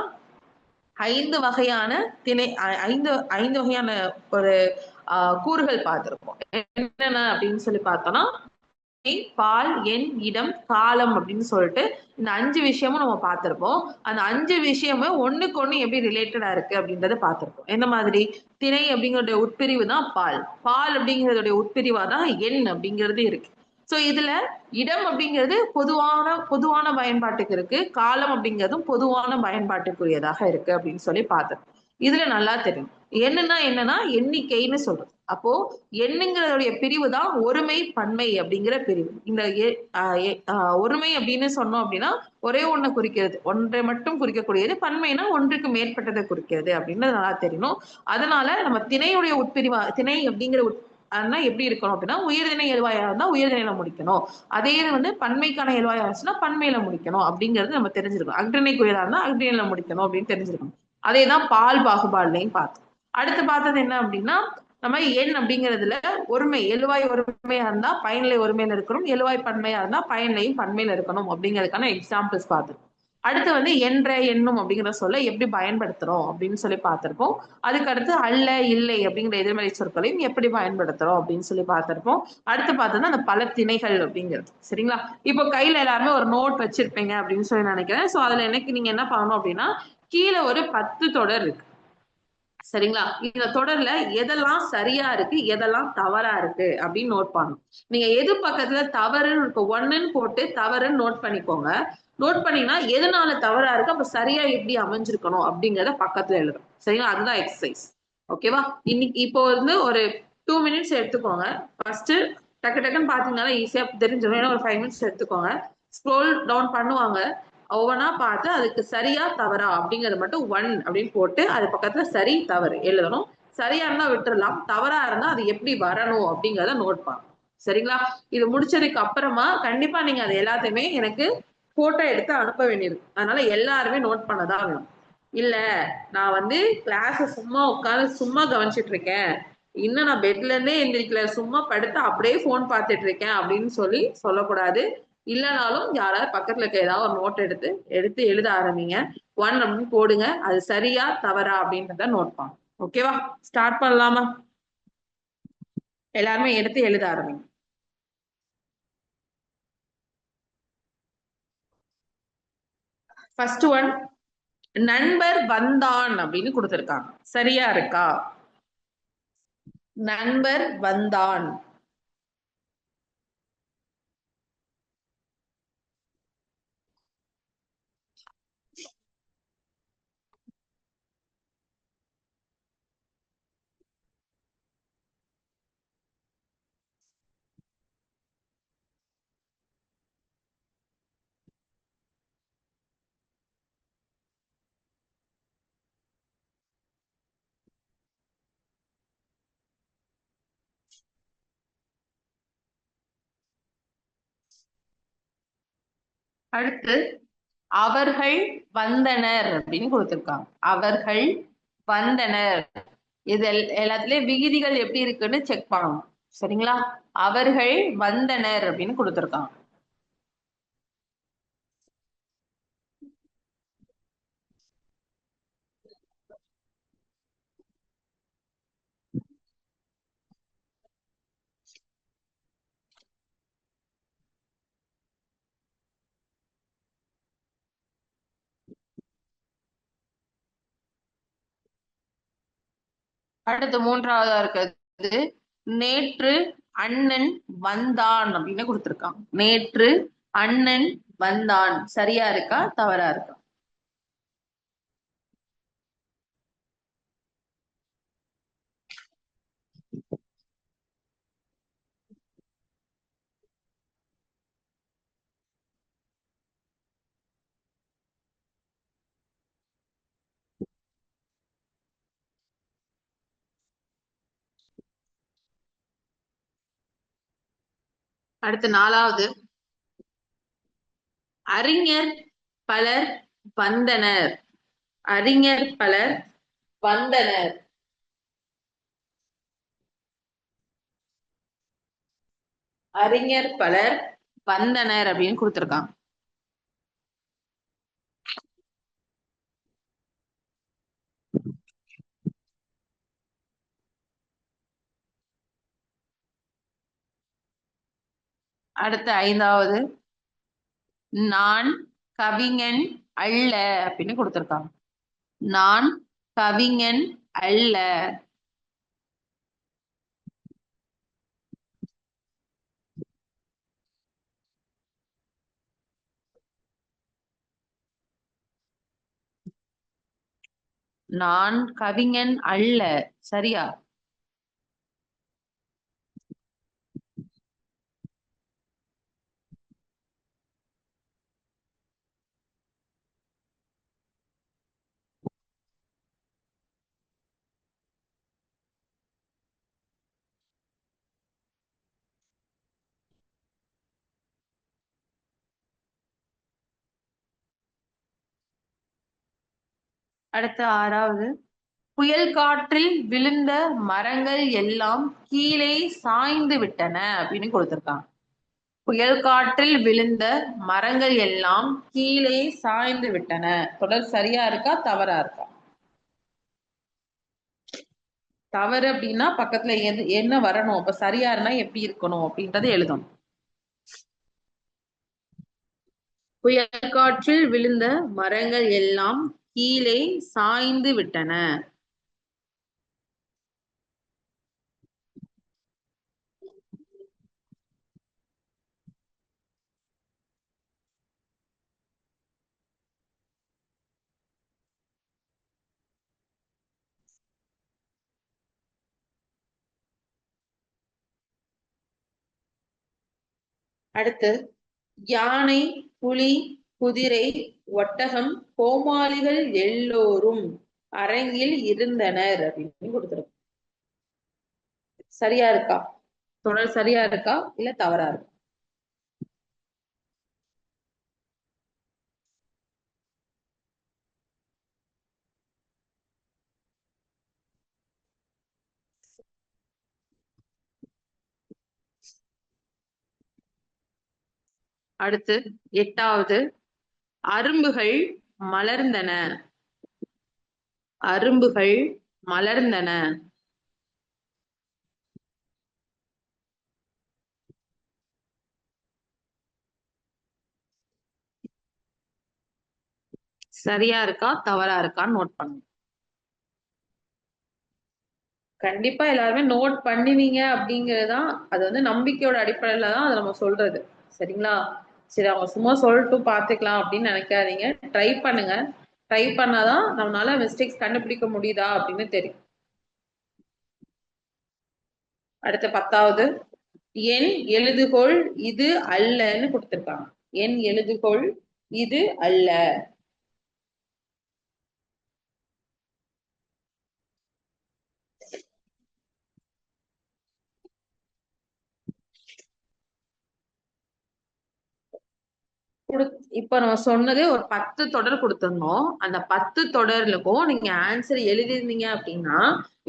ஐந்து வகையான திணை ஐந்து ஐந்து வகையான ஒரு கூறுகள் பார்த்திருப்போம். என்னென்ன அப்படின்னு சொல்லி பார்த்தோம்னா, பால், எண், இடம், காலம் அப்படின்னு சொல்லிட்டு இந்த 5 விஷயமும் நம்ம பார்த்திருப்போம். அந்த 5 விஷயமும் ஒண்ணுக்கு ஒண்ணு எப்படி ரிலேட்டடா இருக்கு அப்படின்றத பார்த்திருப்போம். எந்த மாதிரி? திணை அப்படிங்கறதுடைய உட்பிரிவு தான் பால். பால் அப்படிங்கறதுடைய உட்பிரிவா தான் எண் அப்படிங்கிறது இருக்கு. சோ இதுல இடம் அப்படிங்கிறது பொதுவான பொதுவான பயன்பாட்டுக்கு இருக்கு. காலம் அப்படிங்கிறதும் பொதுவான பயன்பாட்டுக்குரியதாக இருக்கு அப்படின்னு சொல்லி பார்த்தோம். இதுல நல்லா தெரியும். என்னன்னா எண்ணிக்கைன்னு சொல்றது. அப்போ எண்ணுங்கிறதுடைய பிரிவு தான் ஒருமை பன்மை அப்படிங்கிற பிரிவு. இந்த ஒருமை அப்படின்னு சொன்னோம் அப்படின்னா ஒரே ஒண்ணை குறிக்கிறது, ஒன்றை மட்டும் குறிக்கக்கூடியது. பன்மைனா ஒன்றுக்கு மேற்பட்டதை குறிக்கிறது அப்படின்னு நல்லா தெரியணும். அதனால நம்ம திணையுடைய உட்பிரிவா திணை அப்படிங்கிற ஆனா எப்படி இருக்கணும் அப்படின்னா உயர்திணை எழுவாயா இருந்தா உயர்திணையில முடிக்கணும். அதே இது பன்மைக்கான எழுவாயா இருந்துச்சுன்னா பன்மையில முடிக்கணும் அப்படிங்கிறது நம்ம தெரிஞ்சிருக்கணும். அக்ரிணைக்குரியதா இருந்தா அக்ரிணையில முடிக்கணும் அப்படின்னு தெரிஞ்சிருக்கணும். அதேதான் பால் பாகுபாடுலையும் பார்த்தோம். அடுத்து பார்த்தது என்ன அப்படின்னா நம்ம எண் அப்படிங்கிறதுல ஒருமை எழுவாய் ஒருமையா இருந்தா பயனிலை ஒருமையில இருக்கணும், எழுவாய் பன்மையா இருந்தா பயனிலையும் பன்மையில இருக்கணும் அப்படிங்கிறதுக்கான எக்ஸாம்பிள்ஸ் பார்த்துருக்கோம். அடுத்து என்ற எண்ணும் அப்படிங்கிற சொல்ல எப்படி பயன்படுத்துறோம் அப்படின்னு சொல்லி பார்த்திருப்போம். அதுக்கு அடுத்து அல்ல இல்லை அப்படிங்கிற எதிர்மறை சொற்களையும் எப்படி பயன்படுத்துறோம் அப்படின்னு சொல்லி பார்த்திருப்போம். அடுத்து பார்த்தோம்னா அந்த பல திணைகள் அப்படிங்கிறது. சரிங்களா? இப்போ கையில எல்லாருமே ஒரு நோட் வச்சிருப்பீங்க அப்படின்னு சொல்லி நினைக்கிறேன். சோ அதுல எனக்கு நீங்க என்ன பண்ணணும் அப்படின்னா கீழே ஒரு 10 தொடர் இருக்கு. சரிங்களா? இந்த தொடர்ல எதெல்லாம் சரியா இருக்கு, எதெல்லாம் தவறா இருக்கு அப்படின்னு நோட் பண்ணணும். நீங்க எது பக்கத்துல தவறுன்னு இருக்கு, ஒன்னுன்னு போட்டு தவறுன்னு நோட் பண்ணிக்கோங்க. நோட் பண்ணீங்கன்னா எதனால தவறா இருக்கு, அப்ப சரியா எப்படி அமைஞ்சிருக்கணும் அப்படிங்கறத பக்கத்துல எழுதும். சரிங்களா? அதுதான் எக்ஸசைஸ். ஓகேவா? இன்னைக்கு இப்போ ஒரு 2 மினிட்ஸ் எடுத்துக்கோங்க. ஃபர்ஸ்ட் டக்கு டக்குன்னு பாத்தீங்கன்னா ஈஸியா தெரிஞ்சிடும். ஏன்னா ஒரு 5 மினிட்ஸ் எடுத்துக்கோங்க. ஸ்க்ரோல் டவுன் பண்ணுவாங்க. ஒவ்வொன்னா பார்த்து அதுக்கு சரியா தவறா அப்படிங்கறது மட்டும் 1 அப்படின்னு போட்டு அது பக்கத்துல சரி தவறு எழுதணும். சரியா இருந்தா விட்டுறலாம், தவறா இருந்தா அது எப்படி வரணும் அப்படிங்கறத நோட் பண்ணணும். சரிங்களா? இது முடிச்சதுக்கு அப்புறமா கண்டிப்பா நீங்க அது எல்லாத்தையுமே எனக்கு போட்டோ எடுத்து அனுப்ப வேண்டியிருக்கு. அதனால எல்லாருமே நோட் பண்ணதான் வேணும். இல்ல நான் கிளாஸ் சும்மா உட்காந்து சும்மா கவனிச்சிட்டு இருக்கேன், இன்னும் நான் பெட்ல இருந்தே எந்திரிக்கல, சும்மா படுத்து அப்படியே போன் பார்த்துட்டு இருக்கேன் அப்படின்னு சொல்லி சொல்லக்கூடாது. இல்லைனாலும் யாராவது பக்கத்துல இருக்க ஏதாவது ஒரு நோட் எடுத்து எடுத்து எழுத ஆரம்பிங்க. 1 அப்படின்னு போடுங்க. அது சரியா தவறா அப்படின்றத நோட் பண்ணும். ஓகேவா? ஸ்டார்ட் பண்ணலாமா? எல்லாருமே எடுத்து எழுத ஆரம்பிங்க. ஃபர்ஸ்ட் ஒன், நண்பர் வந்தான் அப்படின்னு கொடுத்திருக்காங்க. சரியா இருக்கா? நண்பர் வந்தான். அடுத்து அவர்கள் வந்தனர் அப்படின்னு கொடுத்திருக்காங்க. அவர்கள் வந்தனர். இது எல்லாத்துலயும் விகுதிகள் எப்படி இருக்குன்னு செக் பண்ணணும். சரிங்களா? அவர்கள் வந்தனர் அப்படின்னு கொடுத்திருக்காங்க. அடுத்து மூன்றாவதா இருக்கிறது நேற்று அண்ணன் வந்தான் அப்படின்னு கொடுத்திருக்காங்க. நேற்று அண்ணன் வந்தான். சரியா இருக்கா தவறா இருக்கா? அடுத்து நாலாவது, அறிஞர் பலர் வந்தனர். அறிஞர் பலர் வந்தனர். அறிஞர் பலர் வந்தனர் அப்படின்னு கொடுத்திருக்காங்க. அடுத்து ஐந்தாவது, நான் கவிஞன் அல்ல அப்படின்னு கொடுத்திருக்காங்க. நான் கவிஞன் அல்ல. நான் கவிஞன் அல்ல. சரியா? அடுத்து ஆறாவது, புயல் காற்றில் விழுந்த மரங்கள் எல்லாம் கீழே சாய்ந்து விட்டன அப்படின்னு கொடுத்திருக்காங்க. புயல் காற்றில் விழுந்த மரங்கள் எல்லாம் கீழே சாய்ந்து விட்டன. தொடர் சரியா இருக்கா தவறா இருக்கா? தவறு அப்படின்னா பக்கத்துல என்ன வரணும், அப்ப சரியா இருந்தா எப்படி இருக்கணும் அப்படின்றத எழுதணும். புயல் காற்றில் விழுந்த மரங்கள் எல்லாம் கீழே சாய்ந்து விட்டன. அடுத்து, யானை, புலி, குதிரை, ஒட்டகம், கோமாளிகள் எல்லோரும் அரங்கில் இருந்தனர் அப்படின்னு கொடுத்திருக்கோம். சரியா இருக்கா? தொடர் சரியா இருக்கா இல்ல தவறா இருக்கா? அடுத்து எட்டாவது, அரும்புகள் மலர்ந்தன. அரும்புகள் மலர்ந்தன. சரியா இருக்கா தவறா இருக்கான்னு நோட் பண்ணுங்க. கண்டிப்பா எல்லாருமே நோட் பண்ணுவீங்க அப்படிங்கறதுதான், அது வந்து நம்பிக்கையோட அடிப்படையில தான் அதை நம்ம சொல்றது. சரிங்களா? சரி, அவங்க சும்மா சொல்லட்டும் பாத்துக்கலாம் அப்படின்னு நினைக்காதீங்க. ட்ரை பண்ணுங்க. ட்ரை பண்ணாதான் நம்மளால மிஸ்டேக்ஸ் கண்டுபிடிக்க முடியுதா அப்படின்னு தெரியும். அடுத்த பத்தாவது, என் எழுதுகோள் இது அல்லன்னு கொடுத்திருக்காங்க. என் எழுதுகோள் இது அல்ல. இப்ப நம்ம சொன்னது ஒரு 10 தொடர் கொடுத்திருந்தோம். அந்த 10 தொடர்களுக்கும் நீங்க ஆன்சர் எழுதிருந்தீங்க அப்படின்னா,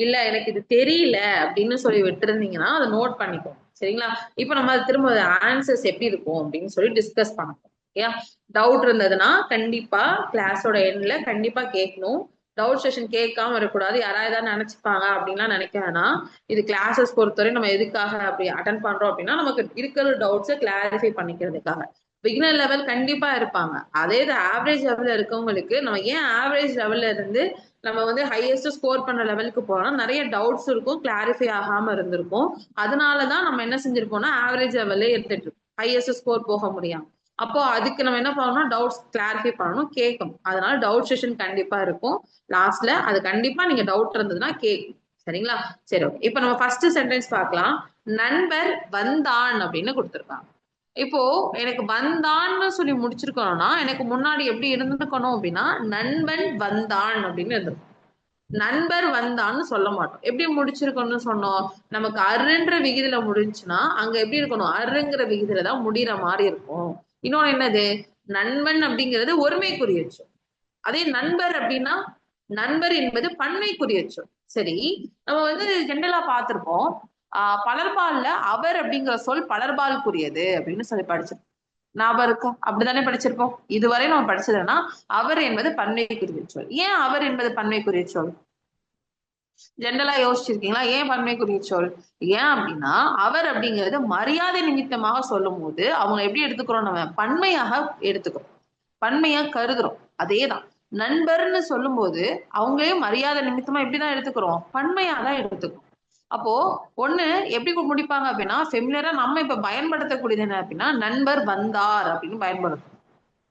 இல்ல எனக்கு இது தெரியல அப்படின்னு சொல்லி விட்டுருந்தீங்கன்னா அதை நோட் பண்ணிக்கோங்க. சரிங்களா? இப்ப நம்ம அது திரும்ப ஆன்சர்ஸ் எப்படி இருக்கும் அப்படின்னு சொல்லி டிஸ்கஸ் பண்ணோம். ஓகேயா? டவுட் இருந்ததுன்னா கண்டிப்பா கிளாஸோட எண்ட்ல கண்டிப்பா கேட்கணும். டவுட் செஷன் கேட்காம வரக்கூடாது. யாராவது ஏதாவது நினைச்சுப்பாங்க அப்படின்லாம் நினைக்க வேணாம். இது கிளாஸஸ் பொறுத்தவரை நம்ம எதுக்காக அப்படி அட்டன் பண்றோம் அப்படின்னா, நமக்கு இருக்கிற டவுட்ஸை கிளாரிஃபை பண்ணிக்கிறதுக்காக. பிகினர் லெவல் கண்டிப்பா இருப்பாங்க. அதே இது ஆவரேஜ் லெவல்ல இருக்கவங்களுக்கு நம்ம ஏன் ஆவரேஜ் லெவல்ல இருந்து நம்ம வந்து ஹையஸ்ட் ஸ்கோர் பண்ற லெவலுக்கு போனோம், நிறைய டவுட்ஸ் இருக்கும், கிளாரிஃபை ஆகாம இருந்திருக்கும். அதனாலதான் நம்ம என்ன செஞ்சிருப்போம்னா ஆவரேஜ் லெவல்ல எடுத்துட்டு ஹையஸ்ட் ஸ்கோர் போக முடியும். அப்போ அதுக்கு நம்ம என்ன பண்ணணும், டவுட்ஸ் கிளாரிஃபை பண்ணணும், கேட்கணும். அதனால டவுட் செஷன் கண்டிப்பா இருக்கும். லாஸ்ட்ல அது கண்டிப்பா நீங்க டவுட் இருந்ததுன்னா கேட்கும். சரிங்களா? சரி, ஓகே. இப்ப நம்ம ஃபர்ஸ்ட் சென்டென்ஸ் பார்க்கலாம். நண்பர் வந்தான் அப்படின்னு கொடுத்திருக்காங்க. இப்போ எனக்கு வந்தான்னு சொல்லி முடிச்சிருக்கணும்னா எனக்கு முன்னாடி எப்படி இருந்திருக்கணும் அப்படின்னா, நண்பன் வந்தான் அப்படின்னு இருந்திருக்கும். நண்பர் வந்தான்னு சொல்ல மாட்டோம். எப்படி முடிச்சிருக்கோம்னு சொன்னோம்? நமக்கு அருன்ற விகுதியில முடிஞ்சுன்னா அங்க எப்படி இருக்கணும்? அருங்கிற விகுதியில தான் முடிகிற மாதிரி இருக்கும். இன்னொன்னு என்னது? நண்பன் அப்படிங்கிறது ஒருமைக்குரிய சொல். அதே நண்பர் அப்படின்னா நண்பர் என்பது பன்மைக்குரிய சொல். சரி, நம்ம வந்து ஜென்ரலா பார்த்திருப்போம். பலர்பால்ல அவர் அப்படிங்கிற சொல் பலர்பாலுக்குரியது அப்படின்னு சொல்லி படிச்சிருப்போம். ஞாபகம் இருக்கா? அப்படித்தானே படிச்சிருப்போம். இதுவரை நம்ம படிச்சதுன்னா அவர் என்பது பன்மைக்குரிய சொல். ஏன் அவர் என்பது பன்மைக்குரிய சொல்? ஜென்ரலா யோசிச்சிருக்கீங்களா? ஏன் பன்மைக்குரிய சொல்? ஏன் அப்படின்னா அவர் அப்படிங்கிறது மரியாதை நிமித்தமாக சொல்லும் போது அவங்க எப்படி எடுத்துக்கிறோம்? நம்ம பன்மையாக எடுத்துக்கிறோம், பன்மையா கருதுறோம். அதேதான் நண்பர்னு சொல்லும் போது அவங்களையும் மரியாதை நிமித்தமா எப்படிதான் எடுத்துக்கிறோம்? பன்மையா தான் எடுத்துக்கிறோம். அப்போ ஒண்ணு எப்படி முடிப்பாங்க அப்படின்னா, ஃபெமிலியரா நம்ம இப்ப பயன்படுத்தக்கூடியது என்ன அப்படின்னா, நண்பர் வந்தார் அப்படின்னு பயன்படுத்தும்.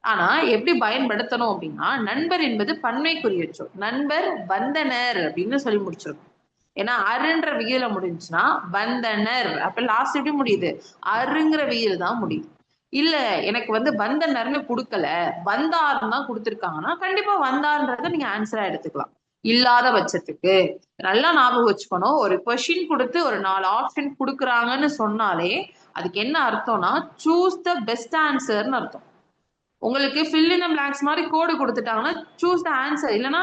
ஆனா எப்படி பயன்படுத்தணும் அப்படின்னா, நண்பர் என்பது பன்மைக்குரிய சொல். நண்பர் வந்தனர் அப்படின்னு சொல்லி முடிச்சிருக்கும். ஏன்னா அருன்ற விகில முடிஞ்சுன்னா வந்தனர், அப்ப லாஸ்ட் எப்படி முடியுது? அருங்கிற விகில தான் முடியுது. இல்ல எனக்கு வந்து வந்தனர்னு குடுக்கல, வந்தார்னு தான் குடுத்திருக்காங்கன்னா கண்டிப்பா வந்தார்ன்றத நீங்க ஆன்சரா எடுத்துக்கலாம். இல்லாத பட்சத்துக்கு நல்லா ஞாபகம் வச்சுக்கணும். ஒரு கொஸ்டின் கொடுத்து ஒரு 4 ஆப்ஷன் குடுக்குறாங்கன்னு சொன்னாலே அதுக்கு என்ன அர்த்தம்னா சூஸ் த பெஸ்ட் ஆன்சர்னு அர்த்தம். உங்களுக்கு ஃபில் இன் த பிளாங்க்ஸ் மாதிரி கோடு கொடுத்துட்டாங்கன்னா சூஸ் த ஆன்சர், இல்லைன்னா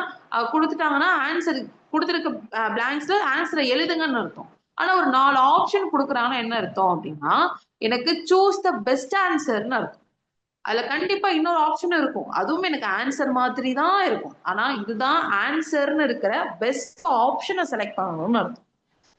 கொடுத்துட்டாங்கன்னா ஆன்சர் கொடுத்துருக்க பிளாங்க்ஸ்ல ஆன்சரை எழுதுங்கன்னு அர்த்தம். ஆனா ஒரு 4 ஆப்ஷன் கொடுக்குறாங்கன்னா என்ன அர்த்தம் அப்படின்னா எனக்கு சூஸ் த பெஸ்ட் ஆன்சர்னு அர்த்தம். அதுல கண்டிப்பா இன்னொரு ஆப்ஷன் இருக்கும், அதுவும் எனக்கு ஆன்சர் மாதிரி தான் இருக்கும். ஆனா இதுதான் ஆன்சர்னு இருக்கிற பெஸ்ட் ஆப்ஷனை செலக்ட் பண்ணணும்னு அர்த்தம்.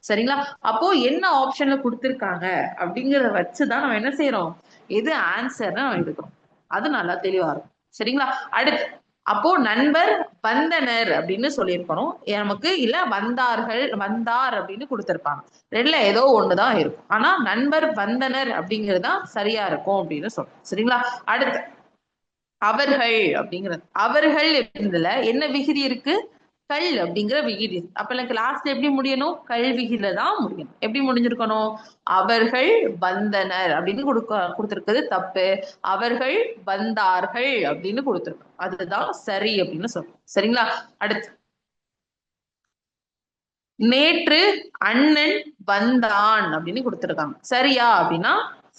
சரிங்களா? அப்போ என்ன ஆப்ஷன்ல கொடுத்திருக்காங்க அப்படிங்கறத வச்சுதான் நம்ம என்ன செய்யறோம்? எது ஆன்சர்னு நம்ம எடுக்கிறோம். அது நல்லா தெளிவா இருக்கும். சரிங்களா? அடுத்து அப்போ நண்பர் வந்தனர் அப்படின்னு சொல்லியிருக்கணும். நமக்கு இல்ல வந்தார்கள் வந்தார் அப்படின்னு கொடுத்திருப்பாங்க. ரெண்டுல ஏதோ ஒண்ணுதான் இருக்கும். ஆனா நண்பர் வந்தனர் அப்படிங்கிறது தான் சரியா இருக்கும் அப்படின்னு சொல்றோம். சரிங்களா? அடுத்து அவர்கள் அப்படிங்கிறது. அவர்கள் அப்படின்றதுல என்ன விகுதி இருக்கு? கல் அப்படிங்கிற விகிதி. அப்ப எனக்கு லாஸ்ட்ல எப்படி முடியணும்? கல் விகிதில தான் முடியணும். எப்படி முடிஞ்சிருக்கணும்? அவர்கள் வந்தனர் அப்படின்னு கொடுத்திருக்கிறது தப்பு. அவர்கள் வந்தார்கள் அப்படின்னு கொடுத்திருக்கோம். அதுதான் சரி அப்படின்னு சொல்றோம். சரிங்களா? அடுத்து நேற்று அண்ணன் வந்தான் அப்படின்னு கொடுத்திருக்காங்க. சரியா அப்படின்னா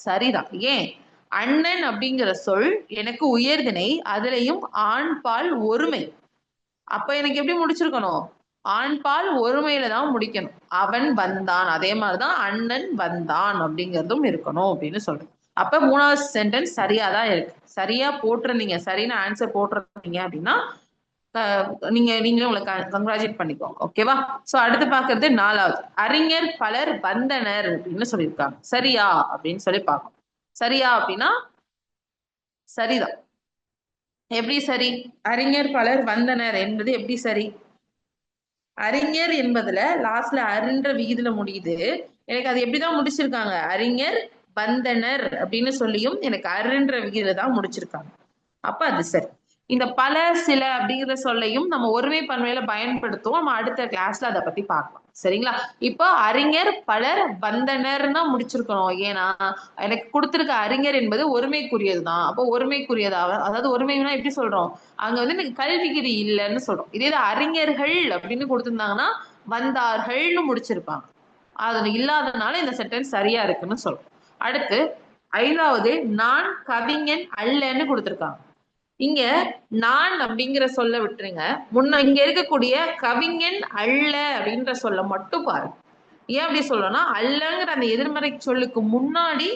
சரிதான். ஏன்? அண்ணன் அப்படிங்கிற சொல் எனக்கு உயர்திணை, அதுலயும் ஆண் பால் ஒருமை. அப்ப எனக்கு எப்படி முடிச்சிருக்கணும்? ஆண் பால் ஒருமையில தான் முடிக்கணும். அவன் வந்தான், அதே மாதிரிதான் அண்ணன் வந்தான் அப்படிங்கிறதும் இருக்கணும் அப்படின்னு சொல்றேன். அப்ப 3வது சென்டென்ஸ் சரியா தான் இருக்கு. சரியா போட்டிருந்தீங்க, சரின்னு ஆன்சர் போட்டிருந்தீங்க அப்படின்னா நீங்களே உங்களை கங்க்ராச்சுலேட் பண்ணிக்கோங்க. ஓகேவா? சோ அடுத்து பாக்குறது 4வது. அறிஞர் பலர் வந்தனர் அப்படின்னு சொல்லியிருக்காங்க. சரியா அப்படின்னு சொல்லி பார்க்கணும். சரியா அப்படின்னா சரிதான். எப்படி சரி? அறிஞர் பலர் வந்தனர் என்பது எப்படி சரி? அறிஞர் என்பதுல லாஸ்ட்ல அருன்ற விகிதுல முடியுது. எனக்கு அது எப்படிதான் முடிச்சிருக்காங்க? அறிஞர் வந்தனர் அப்படின்னு சொல்லியும் எனக்கு அருன்ற விகிதுல தான் முடிச்சிருக்காங்க. அப்ப அது சரி. இந்த பல சில அப்படிங்கிற சொல்லையும் நம்ம ஒருமை பன்மையில பயன்படுத்துவோம். நம்ம அடுத்த கிளாஸ்ல அதை பத்தி பார்க்கலாம். சரிங்களா? இப்போ அறிஞர் பலர் வந்தனர் தான் முடிச்சிருக்கணும். ஏன்னா எனக்கு கொடுத்திருக்க அறிஞர் என்பது ஒருமைக்குரியதுதான். அப்போ ஒருமைக்குரியதா, அதாவது ஒருமைனா எப்படி சொல்றோம்? அங்க வந்து எனக்கு கல்விகிரி இல்லைன்னு சொல்றோம். இதே இது அறிஞர்கள் அப்படின்னு கொடுத்திருந்தாங்கன்னா வந்தார்கள்னு முடிச்சிருப்பாங்க. அது இல்லாதனால இந்த சென்டென்ஸ் சரியா இருக்குன்னு சொல்றோம். அடுத்து 5வது நான் கவிஞன் அல்லன்னு கொடுத்திருக்காங்க. இங்க நான் அப்படிங்கிற சொல்ல விட்டுருங்க. இங்க இருக்கக்கூடிய கவிஞன் அல்ல அப்படின்ற சொல்ல மட்டும் பாருங்க. ஏன் அப்படி சொல்லணும்னா அல்லங்கிற அந்த எதிர்மறை சொல்லுக்கு முன்னாடி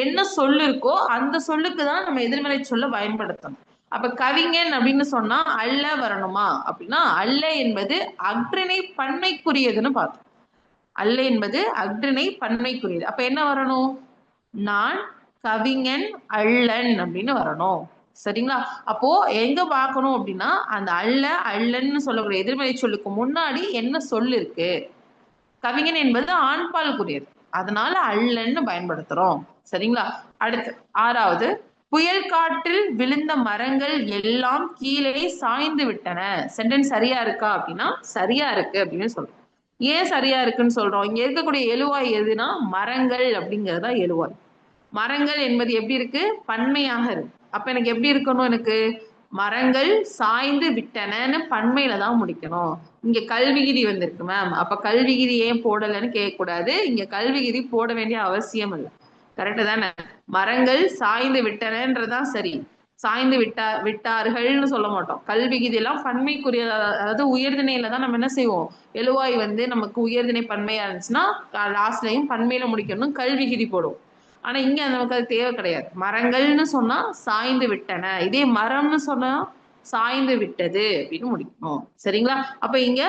என்ன சொல்லு இருக்கோ அந்த சொல்லுக்கு தான் நம்ம எதிர்மறை சொல்ல பயன்படுத்தணும். அப்ப கவிஞன் அப்படின்னு சொன்னா அல்ல வரணுமா அப்படின்னா அல்ல என்பது அஃறிணை பன்மைக்குரியதுன்னு பார்த்தோம். அல்ல என்பது அஃறிணை பன்மைக்குரியது. அப்ப என்ன வரணும்? நான் கவிஞன் அல்லன் அப்படின்னு வரணும். சரிங்களா? அப்போ எங்க பார்க்கணும் அப்படின்னா அந்த அல்ல அல்லன்னு சொல்லக்கூடிய எதிர்மறை சொல்லுக்கு முன்னாடி என்ன சொல் இருக்கு? கவிஞன் என்பது ஆண்பாலுக்குரியது, அதனால அல்லன்னு பயன்படுத்துறோம். சரிங்களா? அடுத்து 6வது. புயல் காற்றில் விழுந்த மரங்கள் எல்லாம் கீழே சாய்ந்து விட்டன. சென்டென்ஸ் சரியா இருக்கா அப்படின்னா சரியா இருக்கு அப்படின்னு சொல்றோம். ஏன் சரியா இருக்குன்னு சொல்றோம்? இங்க இருக்கக்கூடிய எழுவாய் எதுனா மரங்கள் அப்படிங்கறதா எழுவாய். மரங்கள் என்பது எப்படி இருக்கு? பன்மையாக இருக்கு. அப்ப எனக்கு எப்படி இருக்கணும்? எனக்கு மரங்கள் சாய்ந்து விட்டனன்னு பன்மையில தான் முடிக்கணும். இங்க கல்விகிதி வந்திருக்கு மேம், அப்ப கல்விகிதி ஏன் போடலன்னு கேட்க கூடாது. இங்க கல்விகிதி போட வேண்டிய அவசியம் இல்லை. கரெக்டு தானே? மரங்கள் சாய்ந்து விட்டனன்றதான் சரி. சாய்ந்து விட்டார்கள்னு சொல்ல மாட்டோம். கல்விகிதி எல்லாம் பன்மைக்குரிய, அதாவது உயர்திணையில தான் நம்ம என்ன செய்வோம், எழுவாய் வந்து நமக்கு உயர்திணை பன்மையா இருந்துச்சுன்னா லாஸ்ட்லயும் பன்மையில முடிக்கணும், கல்விகிதி போடுவோம். ஆனா இங்க நமக்கு அது தேவை கிடையாது. மரங்கள்னு சொன்னா சாய்ந்து விட்டன, இதே மரம்னு சொன்னா சாய்ந்து விட்டது அப்படின்னு முடிக்கணும். சரிங்களா? அப்ப இங்க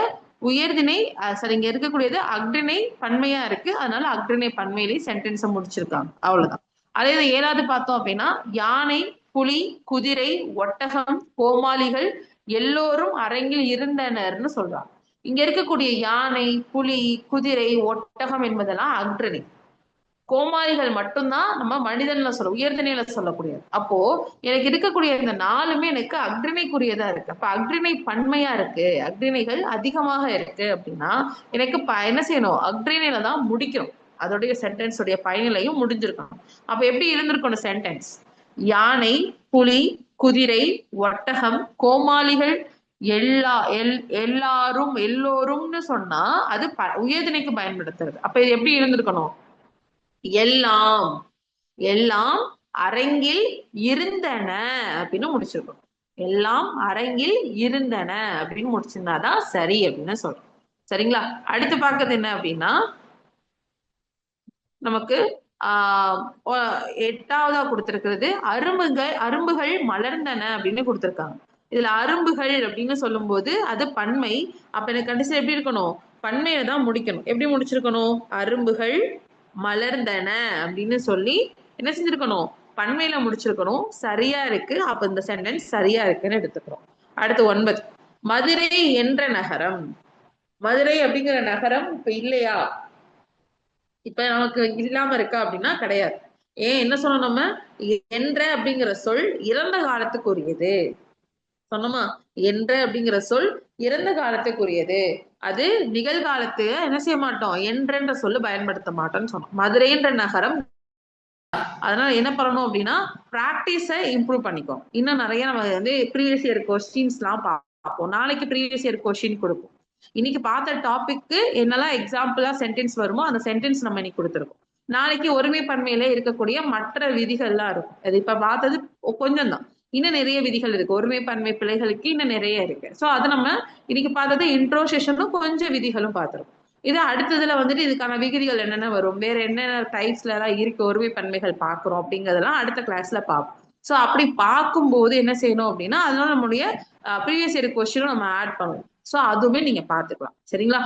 உயர்திணை சரி, இங்க இருக்கக்கூடியது அக்ரிணை பன்மையா இருக்கு, அதனால அக்ரிணை பன்மையிலே சென்டென்ஸை முடிச்சிருக்காங்க. அவ்வளவுதான். அதே 7வது பார்த்தோம் அப்படின்னா, யானை, புலி, குதிரை, ஒட்டகம், கோமாளிகள் எல்லோரும் அரங்கில் இருந்தனர்னு சொல்றாங்க. இங்க இருக்கக்கூடிய யானை, புலி, குதிரை, ஒட்டகம் என்பதெல்லாம் அக்ரிணை. கோமாளிகள் மட்டும்தான் நம்ம மனிதன்ல சொல்ல, உயர்திணையில சொல்லக்கூடியது. அப்போ எனக்கு இருக்கக்கூடிய இந்த 4மே எனக்கு அக்ரிணைக்குரியதா இருக்கு. அப்ப அக்ரிணை பன்மையா இருக்கு, அக்ரிணைகள் அதிகமாக இருக்கு அப்படின்னா எனக்கு என்ன செய்யணும், அக்ரிணையில தான் முடிக்கணும். அதோடைய சென்டென்ஸ் உடைய பயனிலையும் முடிஞ்சிருக்கணும். அப்ப எப்படி இருந்திருக்கணும் சென்டென்ஸ்? யானை, புலி, குதிரை, ஒட்டகம், கோமாளிகள் எல்லாரும் எல்லோரும்னு சொன்னா அது உயர்திணைக்கு பயன்படுத்துறது. அப்ப இது எப்படி இருந்திருக்கணும்? எல்லாம் எல்லாம் அரங்கில் இருந்தன அப்படின்னு முடிச்சிருக்கணும். எல்லாம் அரங்கில் இருந்தன அப்படின்னு முடிச்சிருந்தாதான் சரி அப்படின்னு சொல்றோம். சரிங்களா? அடுத்து பார்க்கறது என்ன அப்படின்னா, நமக்கு 8வதா கொடுத்திருக்கிறது அரும்புகள் மலர்ந்தன அப்படின்னு கொடுத்திருக்காங்க. இதுல அரும்புகள் அப்படின்னு சொல்லும் போது அது பன்மை. அப்ப எனக்கு கண்டிஷன் எப்படி இருக்கணும்? பன்மையில தான் முடிக்கணும். எப்படி முடிச்சிருக்கணும்? அரும்புகள் மலர்ந்தன அப்படின்னு சொல்லி என்ன செஞ்சிருக்கணும்? பன்மையில முடிச்சிருக்கணும். சரியா இருக்கு. அப்ப இந்த சென்டென்ஸ் சரியா இருக்குன்னு எடுத்துக்கிறோம். அடுத்து 9, மதுரை என்ற நகரம். மதுரை அப்படிங்கிற நகரம் இப்ப இல்லையா? இப்ப நமக்கு இல்லாம இருக்கா அப்படின்னா கிடையாது. ஏன் என்ன சொன்னோம் நம்ம? என்ற அப்படிங்கிற சொல் இறந்த காலத்துக்குரியது சொன்னோமா? என்ற அப்படிங்கிற சொல் இறந்த காலத்துக்குரியது. அது நிகழ்காலத்து என்ன செய்ய மாட்டோம், என்றென்ற சொல்லு பயன்படுத்த மாட்டோம்னு சொன்னோம். மதுரைன்ற நகரம். அதனால என்ன பண்ணணும் அப்படின்னா, பிராக்டிஸை இம்ப்ரூவ் பண்ணிக்கோ. இன்னும் நிறைய நம்ம வந்து ப்ரீவியஸ் இயர் கொஸ்டின்ஸ் எல்லாம் பார்ப்போம். நாளைக்கு ப்ரீவியஸ் இயர் கொஸ்டின் கொடுப்போம். இன்னைக்கு பார்த்த டாபிக்கு என்னெல்லாம் எக்ஸாம்பிளா சென்டென்ஸ் வருமோ அந்த சென்டென்ஸ் நம்ம இன்னைக்கு கொடுத்துருக்கோம். நாளைக்கு ஒருமை பன்மையில இருக்கக்கூடிய மற்ற விதிகள்லாம் இருக்கும். அது இப்ப பார்த்தது கொஞ்சம் தான். இன்னும் நிறைய விதிகள் இருக்கு. ஒருமை பன்மை பிழைகளுக்கு இன்னும் நிறைய இருக்கு. சோ அது நம்ம இன்னைக்கு பார்த்தது இன்ட்ரோ செஷனும் கொஞ்சம் விதிகளும் பார்த்திருக்கோம். இது அடுத்ததுல வந்துட்டு இதுக்கான விதிகள் என்னென்ன வரும், வேற என்னென்ன டைப்ஸ்ல எல்லாம் இருக்கு, ஒருமை பன்மைகள் பாக்குறோம் அப்படிங்கறதெல்லாம் அடுத்த கிளாஸ்ல பார்ப்போம். சோ அப்படி பார்க்கும்போது என்ன செய்யணும் அப்படின்னா, அதனால நம்மளுடைய ப்ரீவியஸ் இயர் கொஸ்டினும் நம்ம ஆட் பண்ணுவோம். சோ அதுவுமே நீங்க பாத்துக்கலாம். சரிங்களா?